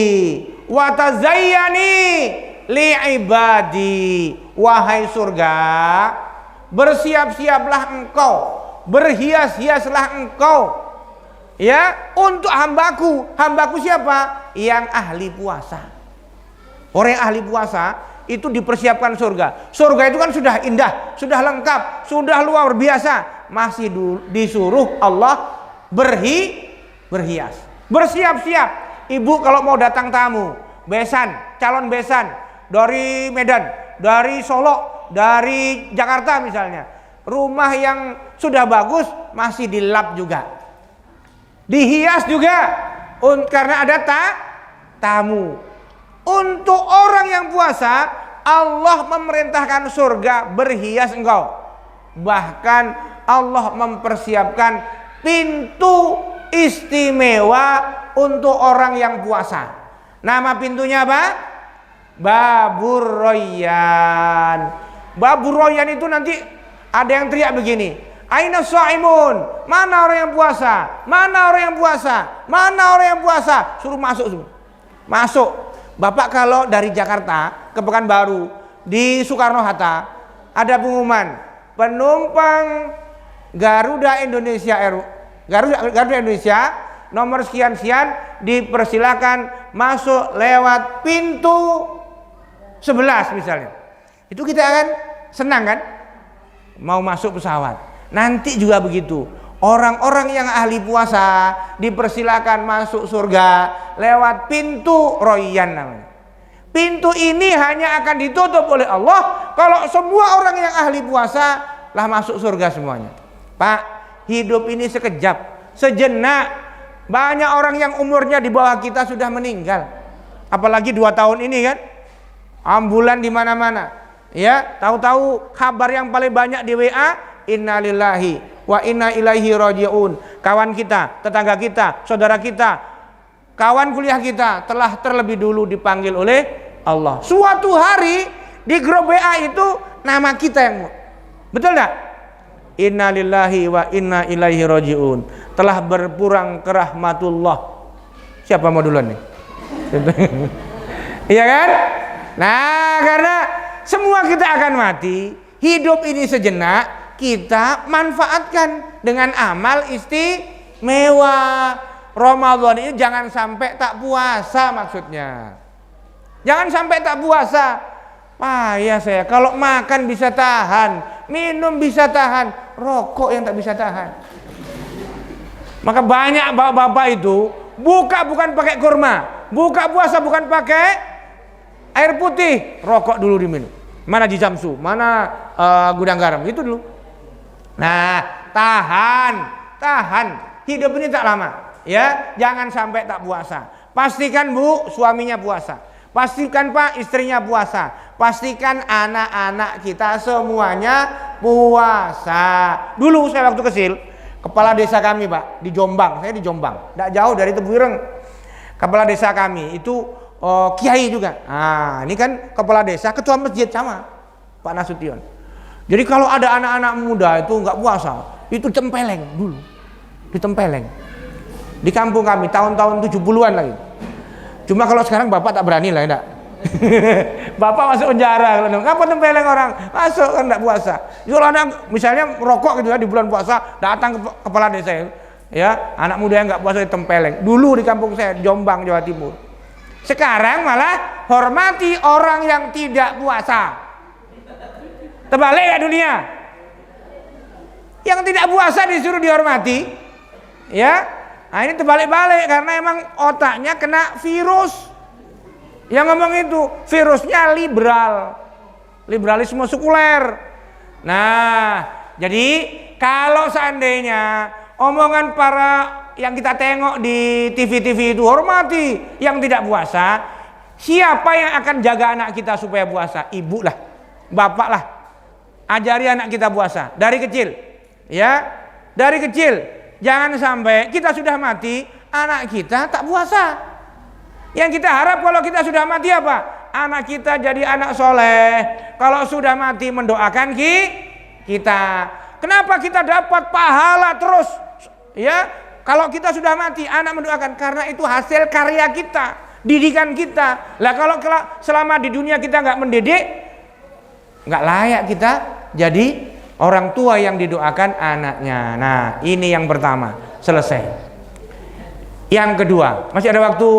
wa tazayyani li ibadi. Wahai surga, bersiap-siaplah engkau, berhias-hiaslah engkau, ya, untuk hambaku. Hambaku siapa? Yang ahli puasa. Orang yang ahli puasa itu dipersiapkan surga. Surga itu kan sudah indah, sudah lengkap, sudah luar biasa. Masih disuruh Allah berhias, bersiap-siap. Ibu kalau mau datang tamu, calon besan dari Medan, dari Solo, dari Jakarta misalnya, rumah yang sudah bagus masih dilap juga, dihias juga, karena ada tamu. Untuk orang yang puasa, Allah memerintahkan surga berhias engkau. Bahkan Allah mempersiapkan pintu istimewa untuk orang yang puasa. Nama pintunya apa? Babur Royyan. Babur Royyan itu nanti ada yang teriak begini, aina shaimun? Mana orang yang puasa? Mana orang yang puasa? Mana orang yang puasa? Suruh masuk semua. Masuk. Bapak kalau dari Jakarta ke Pekanbaru di Soekarno-Hatta ada pengumuman, penumpang Garuda Indonesia nomor sekian-sekian dipersilakan masuk lewat pintu 11 misalnya. Itu kita akan senang kan? Mau masuk pesawat. Nanti juga begitu. Orang-orang yang ahli puasa dipersilakan masuk surga lewat pintu Royyan namanya. Pintu ini hanya akan ditutup oleh Allah kalau semua orang yang ahli puasa lah masuk surga semuanya. Pak, hidup ini sekejap, sejenak. Banyak orang yang umurnya di bawah kita sudah meninggal. Apalagi 2 tahun ini kan, ambulan di mana-mana. Ya, tahu-tahu kabar yang paling banyak di WA, innalillahi wa inna ilaihi rajiun. Kawan kita, tetangga kita, saudara kita kawan kuliah kita telah terlebih dulu dipanggil oleh Allah. Suatu hari di grup WA itu nama kita yang betul enggak? Inna lillahi wa inna ilaihi rajiun. Telah berpulang ke rahmatullah. Siapa mau duluan nih? Iya kan? Nah, karena semua kita akan mati, hidup ini sejenak, kita manfaatkan dengan amal istimewa. Ramadan ini jangan sampai tak puasa maksudnya. Jangan sampai tak puasa. Payah saya, kalau makan bisa tahan, minum bisa tahan, rokok yang tak bisa tahan. Maka banyak bapak-bapak itu buka bukan pakai kurma, buka puasa bukan pakai air putih, rokok dulu diminum. Mana Haji Samsu, mana gudang garam, itu dulu. Nah, tahan. Hidup ini tak lama, ya. Jangan sampai tak puasa. Pastikan Bu, suaminya puasa. Pastikan Pak, istrinya puasa. Pastikan anak-anak kita semuanya puasa. Dulu saya waktu kecil, kepala desa kami Pak, di Jombang. Saya di Jombang, tidak jauh dari Tebuireng. Kepala desa kami itu kiai juga. Nah, ini kan kepala desa, ketua masjid sama Pak Nasution. Jadi kalau ada anak-anak muda itu nggak puasa, itu tempeleng dulu, ditempeleng. Di kampung kami tahun-tahun 70-an lagi. Cuma kalau sekarang bapak tak berani lah, enggak. Bapak masuk penjara. Ngapa tempeleng orang? Masuk kan enggak puasa. Kalau anak misalnya merokok gitu ya di bulan puasa, datang ke kepala desa ya, anak muda yang enggak puasa ditempeleng. Dulu di kampung saya Jombang, Jawa Timur. Sekarang malah hormati orang yang tidak puasa. Terbalik ya dunia. Yang tidak puasa disuruh dihormati. Ya. Nah, ini terbalik-balik karena emang otaknya kena virus. Yang ngomong itu virusnya liberal, liberalisme sekuler. Nah, jadi kalau seandainya omongan para yang kita tengok di TV-TV itu hormati yang tidak puasa, siapa yang akan jaga anak kita supaya puasa? Ibu lah, bapak lah. Ajari anak kita puasa dari kecil, ya, dari kecil. Jangan sampai kita sudah mati, anak kita tak puasa. Yang kita harap kalau kita sudah mati apa? Anak kita jadi anak soleh. Kalau sudah mati mendoakan kita. Kenapa kita dapat pahala terus? Ya, kalau kita sudah mati, anak mendoakan karena itu hasil karya kita, didikan kita. Lah kalau selama di dunia kita nggak mendidik, nggak layak kita jadi orang tua yang didoakan anaknya. Nah, ini yang pertama, selesai. Yang kedua, masih ada waktu?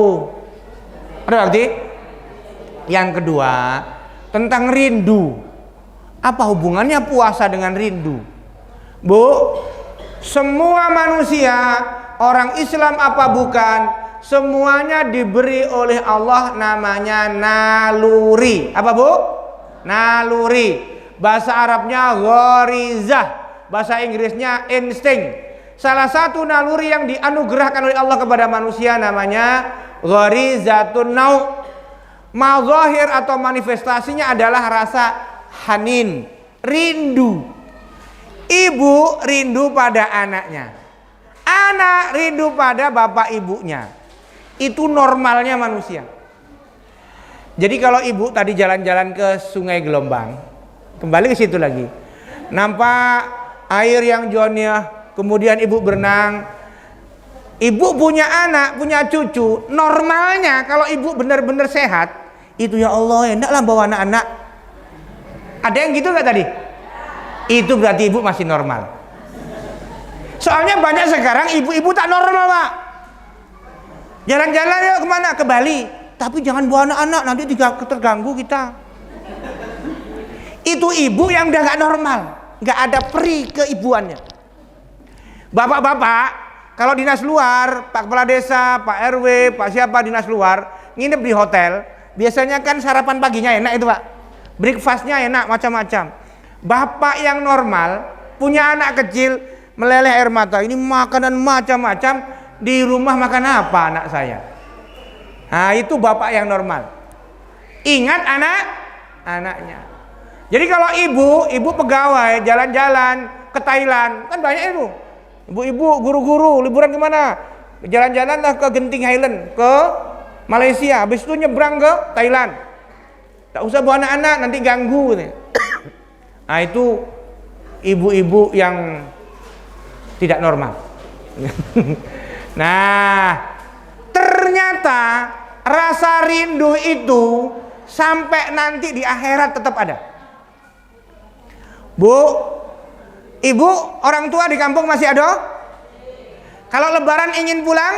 Ada waktu? Yang kedua, tentang rindu. Apa hubungannya puasa dengan rindu? Bu, semua manusia, orang Islam apa bukan, semuanya diberi oleh Allah namanya naluri. Apa Bu? Naluri. Bahasa Arabnya gharizah, bahasa Inggrisnya insting. Salah satu naluri yang dianugerahkan oleh Allah kepada manusia namanya gharizatun nau. Mazahir atau manifestasinya adalah rasa hanin, rindu. Ibu rindu pada anaknya, anak rindu pada bapak ibunya. Itu normalnya manusia. Jadi kalau ibu tadi jalan-jalan ke Sungai Gelombang, kembali ke situ lagi, nampak air yang jernih, kemudian ibu berenang, ibu punya anak, punya cucu. Normalnya kalau ibu benar-benar sehat, itu ya Allah, endaklah bawa anak-anak. Ada yang gitu gak tadi? Itu berarti ibu masih normal. Soalnya banyak sekarang ibu-ibu tak normal Pak. Jalan-jalan yuk kemana? Ke Bali. Tapi jangan bawa anak-anak, nanti terganggu kita. Itu ibu yang udah gak normal, gak ada peri keibuannya. Bapak-bapak kalau dinas luar, Pak Kepala Desa, Pak RW, Pak siapa dinas luar, nginep di hotel, biasanya kan sarapan paginya enak itu Pak, breakfastnya enak macam-macam. Bapak yang normal punya anak kecil meleleh air mata, ini makanan macam-macam, di rumah makan apa anak saya? Nah itu bapak yang normal. Ingat anak-anaknya. Jadi kalau ibu pegawai jalan-jalan ke Thailand, kan banyak ibu-ibu guru-guru liburan kemana? jalan-jalanlah ke Genting Highland, ke Malaysia, habis itu nyebrang ke Thailand. Tak usah bawa anak-anak, nanti ganggu. Nah itu ibu-ibu yang tidak normal. Nah ternyata rasa rindu itu sampai nanti di akhirat tetap ada. Bu, ibu, orang tua di kampung masih ada? Kalau lebaran ingin pulang?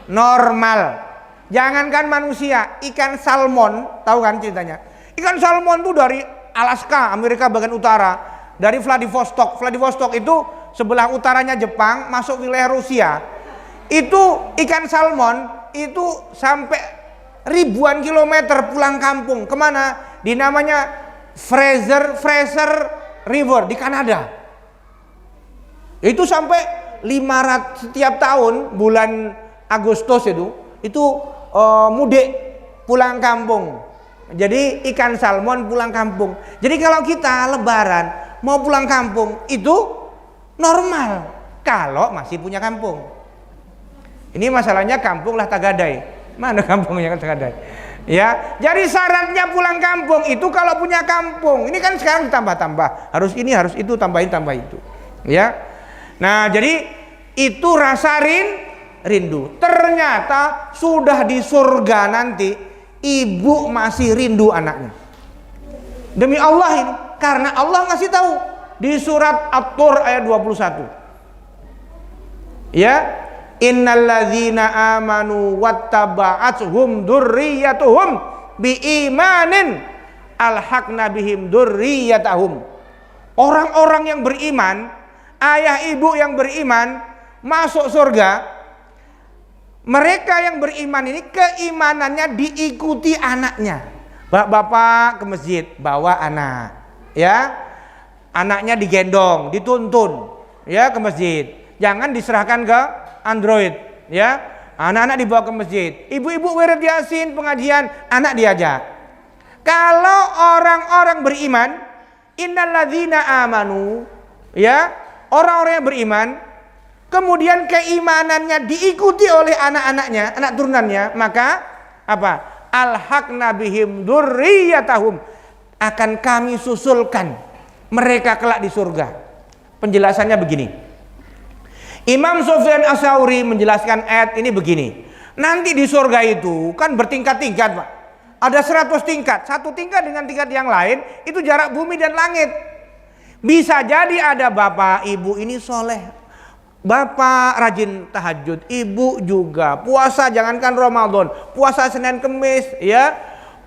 Normal. Jangankan manusia, ikan salmon, tahu kan ceritanya? Ikan salmon itu dari Alaska, Amerika bagian utara, dari Vladivostok. Vladivostok itu sebelah utaranya Jepang, masuk wilayah Rusia. Itu ikan salmon itu sampai ribuan kilometer pulang kampung. Kemana? Di namanya Fraser River di Kanada. Itu sampai 500 setiap tahun bulan Agustus itu mudik pulang kampung. Jadi ikan salmon pulang kampung. Jadi kalau kita lebaran mau pulang kampung itu normal kalau masih punya kampung. Ini masalahnya kampung lah Tagadai. Mana kampungnya kan Tagadai? Ya, jadi syaratnya pulang kampung itu kalau punya kampung. Ini kan sekarang ditambah-tambah. Harus ini, harus itu, tambahin itu. Ya. Nah, jadi itu rasa rindu. Ternyata sudah di surga nanti ibu masih rindu anaknya. Demi Allah ini, karena Allah ngasih tahu di surat At-Tur ayat 21. Ya, innalladzina amanu wattaba'athum dzurriyyatuhum biimanin alhaqna bihim dzurriyyatahum. Orang-orang yang beriman, ayah ibu yang beriman masuk surga. Mereka yang beriman ini keimanannya diikuti anaknya. Bapak ke masjid bawa anak, ya. Anaknya digendong, dituntun, ya, ke masjid. Jangan diserahkan ke Android, ya. Anak-anak dibawa ke masjid. Ibu-ibu wirid yasin pengajian, anak diajak. Kalau orang-orang beriman, innalladzina amanu, ya, orang-orang yang beriman, kemudian keimanannya diikuti oleh anak-anaknya, anak turunannya, maka apa? Alhaqna bihim dzurriyyatahum, akan kami susulkan mereka kelak di surga. Penjelasannya begini. Imam Sufyan Ats-Tsauri menjelaskan ayat ini begini. Nanti di surga itu kan bertingkat-tingkat, Pak. Ada 100 tingkat. Satu tingkat dengan tingkat yang lain itu jarak bumi dan langit. Bisa jadi ada bapak ibu ini soleh. Bapak rajin tahajud, ibu juga puasa, jangankan Ramadan, puasa Senin Kemis, ya,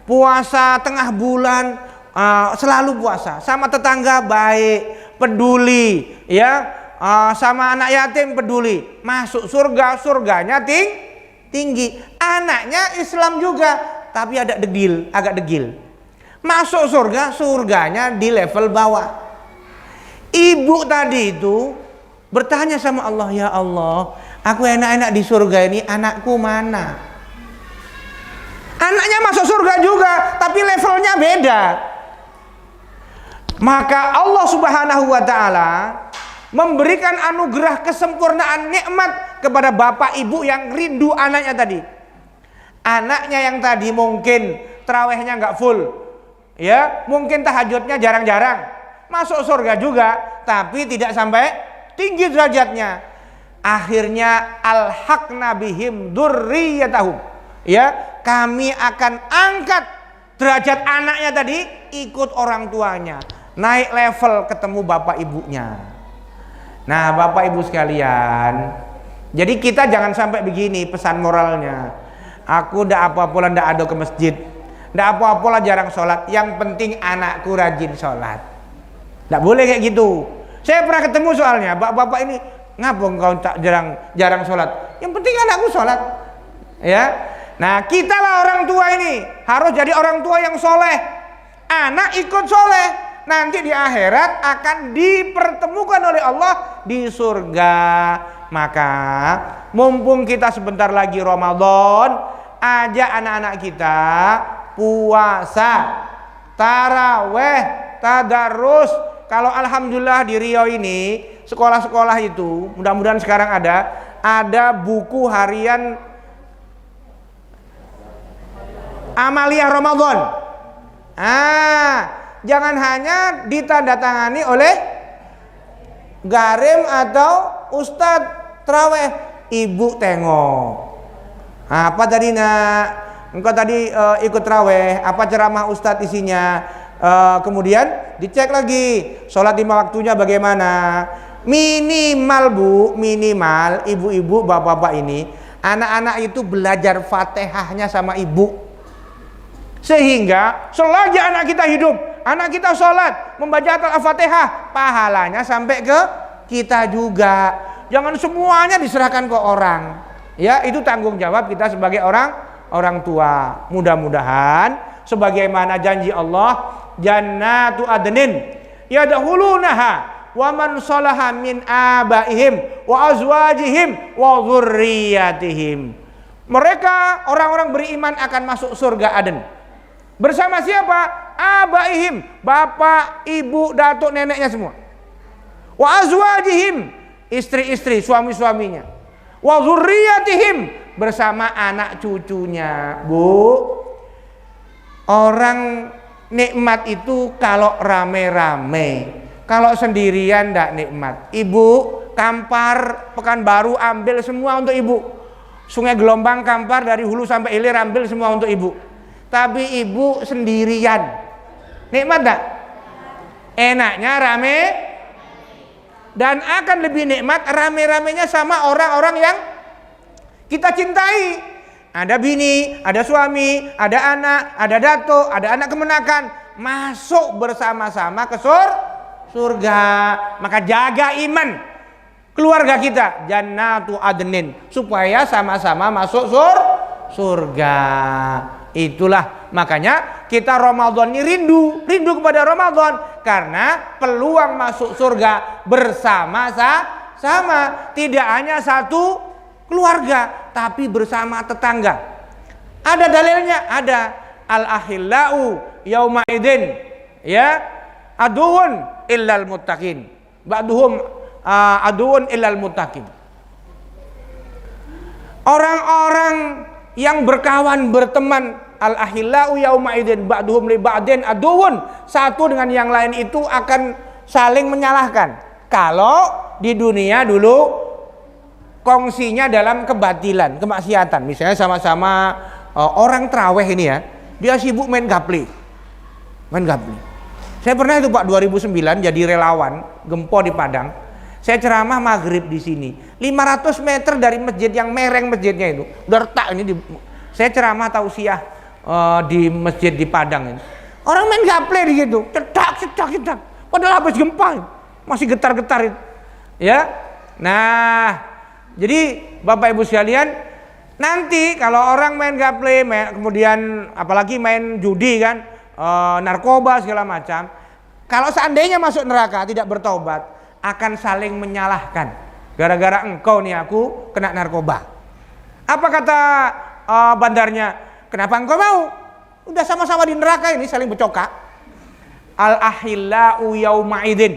puasa tengah bulan, selalu puasa, sama tetangga baik, peduli, ya, sama anak yatim peduli, masuk surga, surganya tinggi, anaknya Islam juga, tapi agak degil, masuk surga, surganya di level bawah. Ibu tadi itu bertanya sama Allah, ya Allah, aku enak-enak di surga ini, anakku mana? Anaknya masuk surga juga, tapi levelnya beda. Maka Allah Subhanahu wa Ta'ala memberikan anugerah kesempurnaan nikmat kepada bapak ibu yang rindu anaknya tadi. Anaknya yang tadi mungkin tarawihnya nggak full, ya, mungkin tahajudnya jarang-jarang, masuk surga juga, tapi tidak sampai tinggi derajatnya. Akhirnya alhaqna bihim dzurriyyatahum, ya, kami akan angkat derajat anaknya tadi ikut orang tuanya, naik level ketemu bapak ibunya. Nah, bapak ibu sekalian, jadi kita jangan sampai begini pesan moralnya. Aku ndak apa-apa ndak ada ke masjid, ndak apa-apa jarang sholat, yang penting anakku rajin sholat. Ndak boleh kayak gitu. Saya pernah ketemu soalnya, bapak-bapak ini, ngapa engkau tak jarang sholat? Yang penting anakku sholat, ya. Nah, kita lah orang tua ini harus jadi orang tua yang soleh. Anak ikut soleh, nanti di akhirat akan dipertemukan oleh Allah di surga. Maka mumpung kita sebentar lagi Ramadan, ajak anak-anak kita puasa, taraweh, tadarus. Kalau alhamdulillah di Riau ini sekolah-sekolah itu mudah-mudahan sekarang ada ada buku harian Amalia Ramadan. Jangan hanya ditandatangani oleh garim atau ustadz traweh. Ibu tengok. Apa tadi nak? Engkau tadi ikut traweh. Apa ceramah ustadz isinya? Kemudian dicek lagi sholat 5 waktunya bagaimana. Minimal bu, minimal ibu-ibu bapak-bapak ini, anak-anak itu belajar Fatihahnya sama ibu, sehingga selagi anak kita hidup, anak kita sholat membaca Al-Fatihah, pahalanya sampai ke kita juga. Jangan semuanya diserahkan ke orang, ya. Itu tanggung jawab kita sebagai orang tua. Mudah-mudahan sebagaimana janji Allah, jannatu adnin yadkhulunaha wa man salaha min abaihim wa azwajihim wa dzurriyyatihim. Mereka orang-orang beriman akan masuk surga Aden. Bersama siapa? Abaihim, bapak, ibu, datuk, neneknya semua. Wa azwajihim, istri-istri, suami-suaminya. Wa dzurriyyatihim, bersama anak cucunya. Bu, orang nikmat itu kalau rame-rame, kalau sendirian ndak nikmat. Ibu Kampar Pekanbaru ambil semua untuk ibu. Sungai Gelombang Kampar dari hulu sampai hilir ambil semua untuk ibu. Tapi ibu sendirian, nikmat ndak? Enaknya rame, dan akan lebih nikmat rame-ramenya sama orang-orang yang kita cintai. Ada bini, ada suami, ada anak, ada datuk, ada anak kemenakan, masuk bersama-sama ke surga. Maka jaga iman keluarga kita, jannatu adnin, supaya sama-sama masuk surga. Itulah makanya kita Ramadan ini rindu kepada Ramadan, karena peluang masuk surga bersama-sama, tidak hanya satu keluarga tapi bersama tetangga. Ada dalilnya, ada al-ahillau yauma idin ya aduun illal muttaqin, ba'duhum aduun illal muttaqin. Orang-orang yang berkawan berteman, al-ahillau yauma idin ba'duhum li ba'din aduun, satu dengan yang lain itu akan saling menyalahkan. Kalau di dunia dulu kongsinya dalam kebatilan, kemaksiatan. Misalnya sama-sama orang traweh ini ya, dia sibuk main gapli. Saya pernah itu Pak 2009 jadi relawan Gempo di Padang. Saya ceramah maghrib di sini. 500 meter dari masjid yang mereng masjidnya itu. Udah retak ini saya ceramah tausiah di masjid di Padang ini. Orang main gaple gitu, cedak. Padahal habis gempa masih getar-getar itu. Ya. Nah, jadi Bapak Ibu sekalian, nanti kalau orang main gaple, kemudian apalagi main judi kan, narkoba segala macam, kalau seandainya masuk neraka tidak bertobat, akan saling menyalahkan. Gara-gara engkau nih aku kena narkoba. Apa kata bandarnya? Kenapa engkau mau? Udah sama-sama di neraka ini saling bercokak. Al-ahillau yauma idin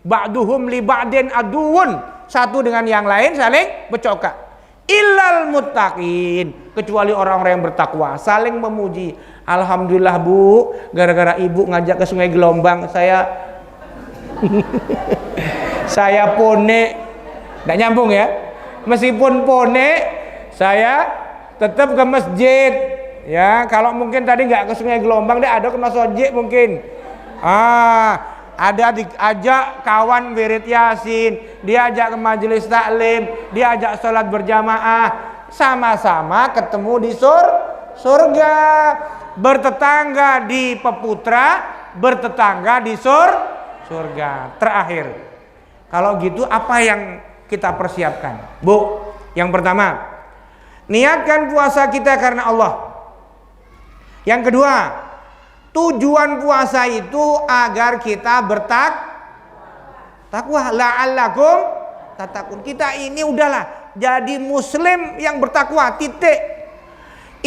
ba'duhum li ba'din aduun, satu dengan yang lain saling bercokak. Illal muttaqin, kecuali orang-orang yang bertakwa, saling memuji. Alhamdulillah Bu, gara-gara ibu ngajak ke Sungai Gelombang saya saya pone, nggak nyambung ya. Meskipun pone, saya tetap ke masjid. Ya, kalau mungkin tadi nggak ke Sungai Gelombang, deh ada ke masjid mungkin. Ada diajak kawan wirid yasin, diajak ke majelis taklim, diajak sholat berjamaah, sama-sama ketemu di surga, bertetangga di peputra, bertetangga di surga. Terakhir, kalau gitu apa yang kita persiapkan? Bu, yang pertama, niatkan puasa kita karena Allah. Yang kedua, tujuan puasa itu agar kita bertakwa, la'allakum tattaqun. Kita ini udahlah jadi muslim yang bertakwa, titik.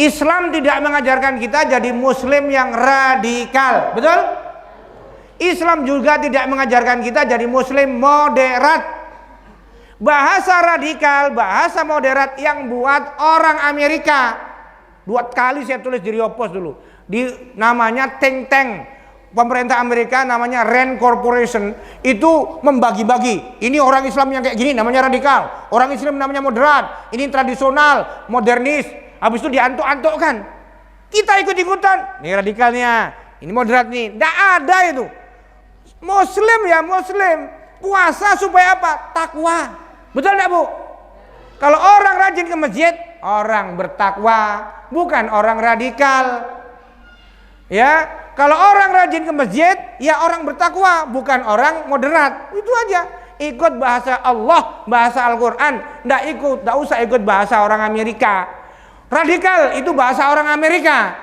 Islam tidak mengajarkan kita jadi muslim yang radikal, betul? Islam juga tidak mengajarkan kita jadi muslim moderat. Bahasa radikal, bahasa moderat yang buat orang Amerika. 2 kali saya tulis di Rio Post dulu. Namanya think tank pemerintah Amerika, namanya Rand Corporation, itu membagi-bagi. Ini orang Islam yang kayak gini namanya radikal, orang Islam namanya moderat, ini tradisional, modernis. Habis itu diantuk-antukkan. Kita ikut-ikutan. Ini radikalnya, ini moderat nih. Nggak ada itu. Muslim ya Muslim. Puasa supaya apa? Takwa. Betul nggak Bu? Kalau orang rajin ke masjid, orang bertakwa, bukan orang radikal. Ya, kalau orang rajin ke masjid, ya orang bertakwa, bukan orang moderat. Itu aja. Ikut bahasa Allah, bahasa Al-Quran. Nggak usah ikut bahasa orang Amerika. Radikal itu bahasa orang Amerika.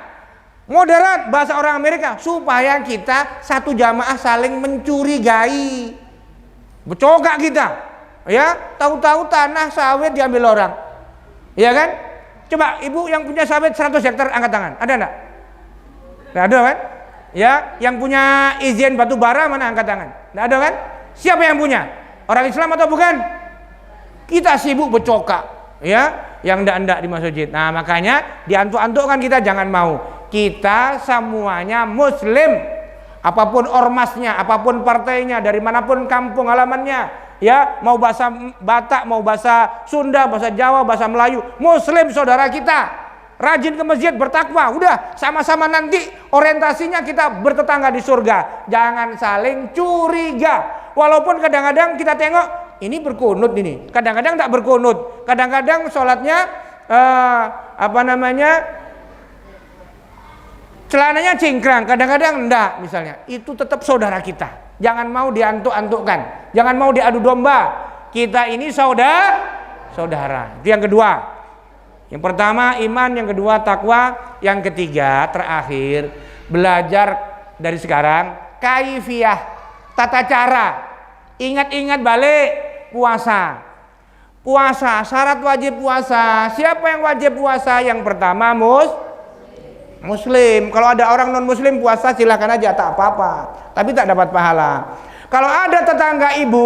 Moderat bahasa orang Amerika. Supaya kita satu jamaah saling mencurigai. Bercokak kita. Ya, tahu-tahu tanah sawit diambil orang. Ya kan? Coba ibu yang punya sawit 100 hektar angkat tangan. Ada enggak? Nggak ada kan? Ya, yang punya izin batu bara mana angkat tangan? Nggak ada kan? Siapa yang punya? Orang Islam atau bukan? Kita sibuk bercokak, ya, yang ndak di masjid. Nah, makanya diantuk-antukkan kita jangan mau. Kita semuanya Muslim, apapun ormasnya, apapun partainya, dari manapun kampung halamannya, ya, mau bahasa Batak, mau bahasa Sunda, bahasa Jawa, bahasa Melayu, Muslim saudara kita. Rajin ke masjid, bertakwa, udah sama-sama nanti orientasinya kita bertetangga di surga. Jangan saling curiga. Walaupun kadang-kadang kita tengok ini berkunut ini, kadang-kadang tak berkunut, kadang-kadang sholatnya celananya cingkrang, kadang-kadang enggak misalnya. Itu tetap saudara kita. Jangan mau diantuk-antukkan, jangan mau diadu domba. Kita ini saudara. Itu yang kedua. Yang pertama iman, yang kedua takwa, yang ketiga terakhir belajar dari sekarang kaifiyah, tata cara. Ingat-ingat balik puasa. Puasa, syarat wajib puasa. Siapa yang wajib puasa? Yang pertama Muslim. Kalau ada orang non Muslim puasa silakan aja, tak apa-apa, tapi tak dapat pahala. Kalau ada tetangga ibu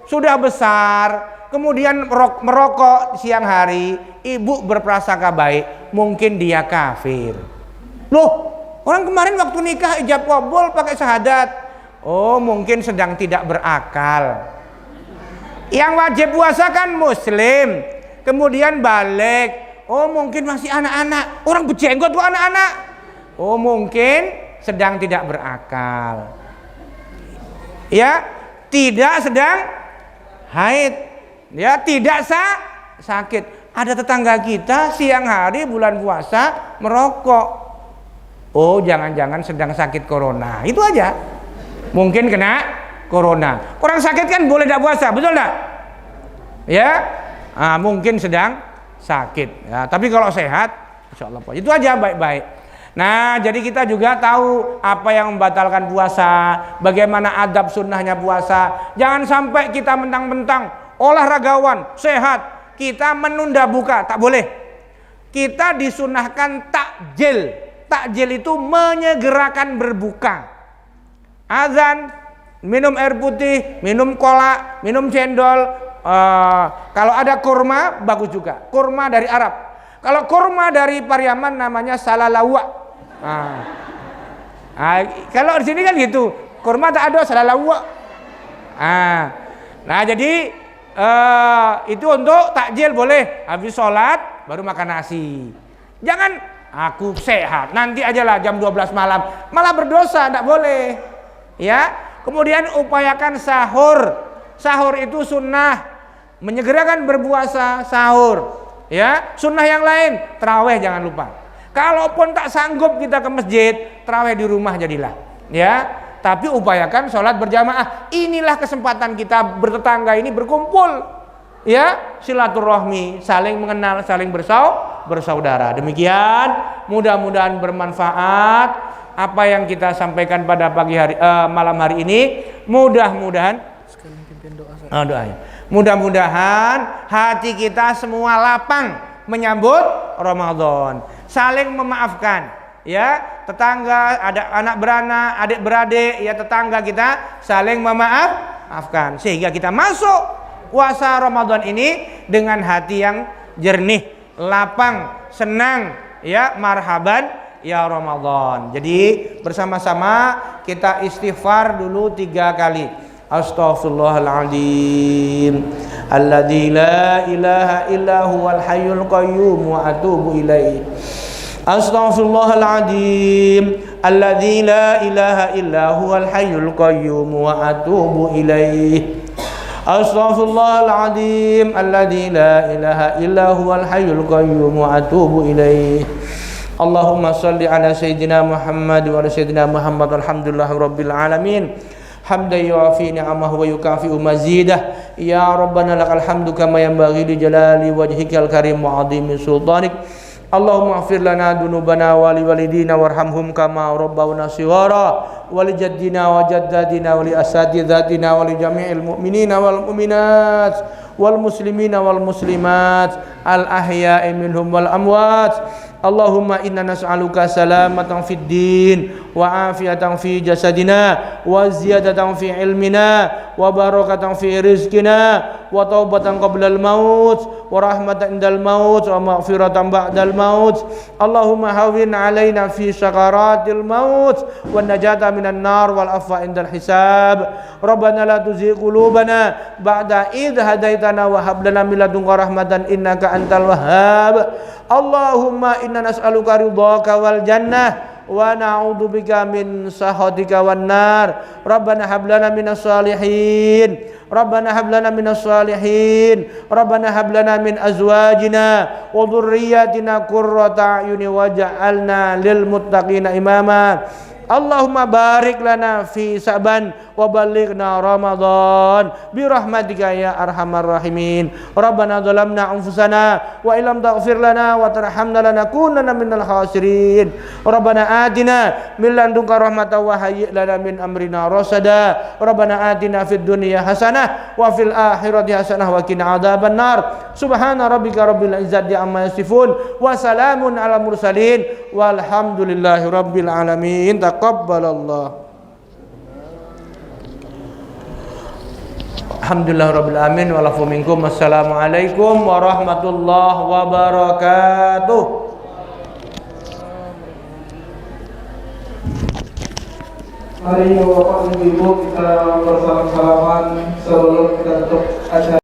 sudah besar, kemudian merokok siang hari, ibu berprasangka baik, mungkin dia kafir. Loh, orang kemarin waktu nikah ijab qabul pakai syahadat. Oh, mungkin sedang tidak berakal. Yang wajib puasa kan Muslim, kemudian balik. Oh, mungkin masih anak-anak. Orang berjenggot tuh anak-anak. Oh, mungkin sedang tidak berakal. Ya, tidak sedang haid. Ya, tidak sakit. Ada tetangga kita siang hari bulan puasa merokok. Oh, jangan-jangan sedang sakit corona. Itu aja. Mungkin kena corona. Orang sakit kan boleh tidak puasa, betul tidak? Ya, mungkin sedang sakit. Ya, tapi kalau sehat, insya Allah puasa. Itu aja baik-baik. Nah, jadi kita juga tahu apa yang membatalkan puasa, bagaimana adab sunnahnya puasa. Jangan sampai kita mentang-mentang olahragawan, sehat, kita menunda buka, tak boleh. Kita disunahkan takjil. Takjil itu menyegerakan berbuka. Azan, minum air putih, minum kolak, minum cendol. Kalau ada kurma, bagus juga. Kurma dari Arab. Kalau kurma dari Pariaman namanya salalawa. Kalau di sini kan gitu. Kurma tak ada salalawa. Nah, jadi itu untuk takjil boleh. Habis sholat baru makan nasi. Jangan aku sehat, nanti ajalah jam 12 malam. Malah berdosa, tidak boleh. Ya, kemudian upayakan sahur. Sahur itu sunnah, menyegerakan berpuasa sahur. Ya, sunnah yang lain, tarawih jangan lupa. Kalaupun tak sanggup kita ke masjid, tarawih di rumah jadilah. Ya, tapi upayakan sholat berjamaah. Inilah kesempatan kita bertetangga ini berkumpul. Ya, silaturahmi, saling mengenal, saling bersaudara. Demikian, mudah-mudahan bermanfaat apa yang kita sampaikan pada malam hari ini. Mudah-mudahan mudah-mudahan hati kita semua lapang menyambut Ramadan, saling memaafkan, ya, tetangga, ada anak beranak, adik beradik, ya, tetangga kita saling memaafkan sehingga kita masuk puasa Ramadan ini dengan hati yang jernih, lapang, senang, ya, marhaban ya Ramadan. Jadi bersama-sama kita istighfar dulu 3 kali. Astaghfirullahaladzim alladzi la ilaha illa huwal hayyul qayyum wa atubu ilaih. Astaghfirullahaladzim alladzi la ilaha illa huwal hayyul qayyum wa atubu ilaih. Astaghfirullahaladzim alladzi la ilaha illa huwal hayyul qayyum wa atubu ilaih. Allahumma salli ala sayyidina Muhammad wa ala sayyidina Muhammad alhamdulillahi rabbil alamin. Hamdan yuafi ni'amahu wa yukafi'u mazidah. Ya Rabbana lakal hamdu kama yanbaghi li jalali wajhikal karim wa 'azimi sultanik. Allahumma ighfir lana dunubana wa li walidina warhamhum kama rabbawna shighara wa li jaddina wa jaddadina wa li asatidatina wa li jami'il mu'minina wal mu'minat wal muslimina wal muslimat al ahya'i minhum wal amwat. Allahumma inna nas'aluka salamatan fid din wa afiyatan fi jasadina wa ziyadatan fi ilmina wa barakatan fi rizqina wa taubatan qabla al-maut wa rahmatan indal maut wa maghfiratan ba'dal maut. Allahumma hawwin 'alaina fi sakaratil maut wan najata minan nar wal afwa indal hisab. Rabbana la tuzigh qulubana ba'da idh hadaitana wa hab lana min ladunka rahmatan innaka antal wahhab. Allahumma inna nas'aluka ridhaka wal jannah wa na'udzubika min sakhatika wan nar. Rabbana hab lana minas salihin. Rabbana hab lana minas salihin. Rabbana hab lana min azwajina wa dhurriyyatina qurrata a'yuni waj'alna lil muttaqina imama. Allahumma barik lana fi Sa'ban wa balighna Ramadan bi rahmatika ya arhamar rahimin. Rabbana zalamna anfusana wa illam taghfir lana wa tarhamna lanakunanna minal khasirin. Rabbana atina min ladunka rahmatan wa hayyi' lana min amrina rasada. Rabbana atina fid dunya hasanah wa fil akhirati hasanah wa qina adzaban nar. Subhana rabbika rabbil izzati amma yasifun wa salamun alal mursalin walhamdulillahi rabbil alamin. Taqabbalallah. Alhamdulillah rabbil alamin wa lafu minkum. Assalamualaikum warahmatullahi wabarakatuh. Mari Bapak Ibu kita bersalam-salaman sebelum kita tutup acara.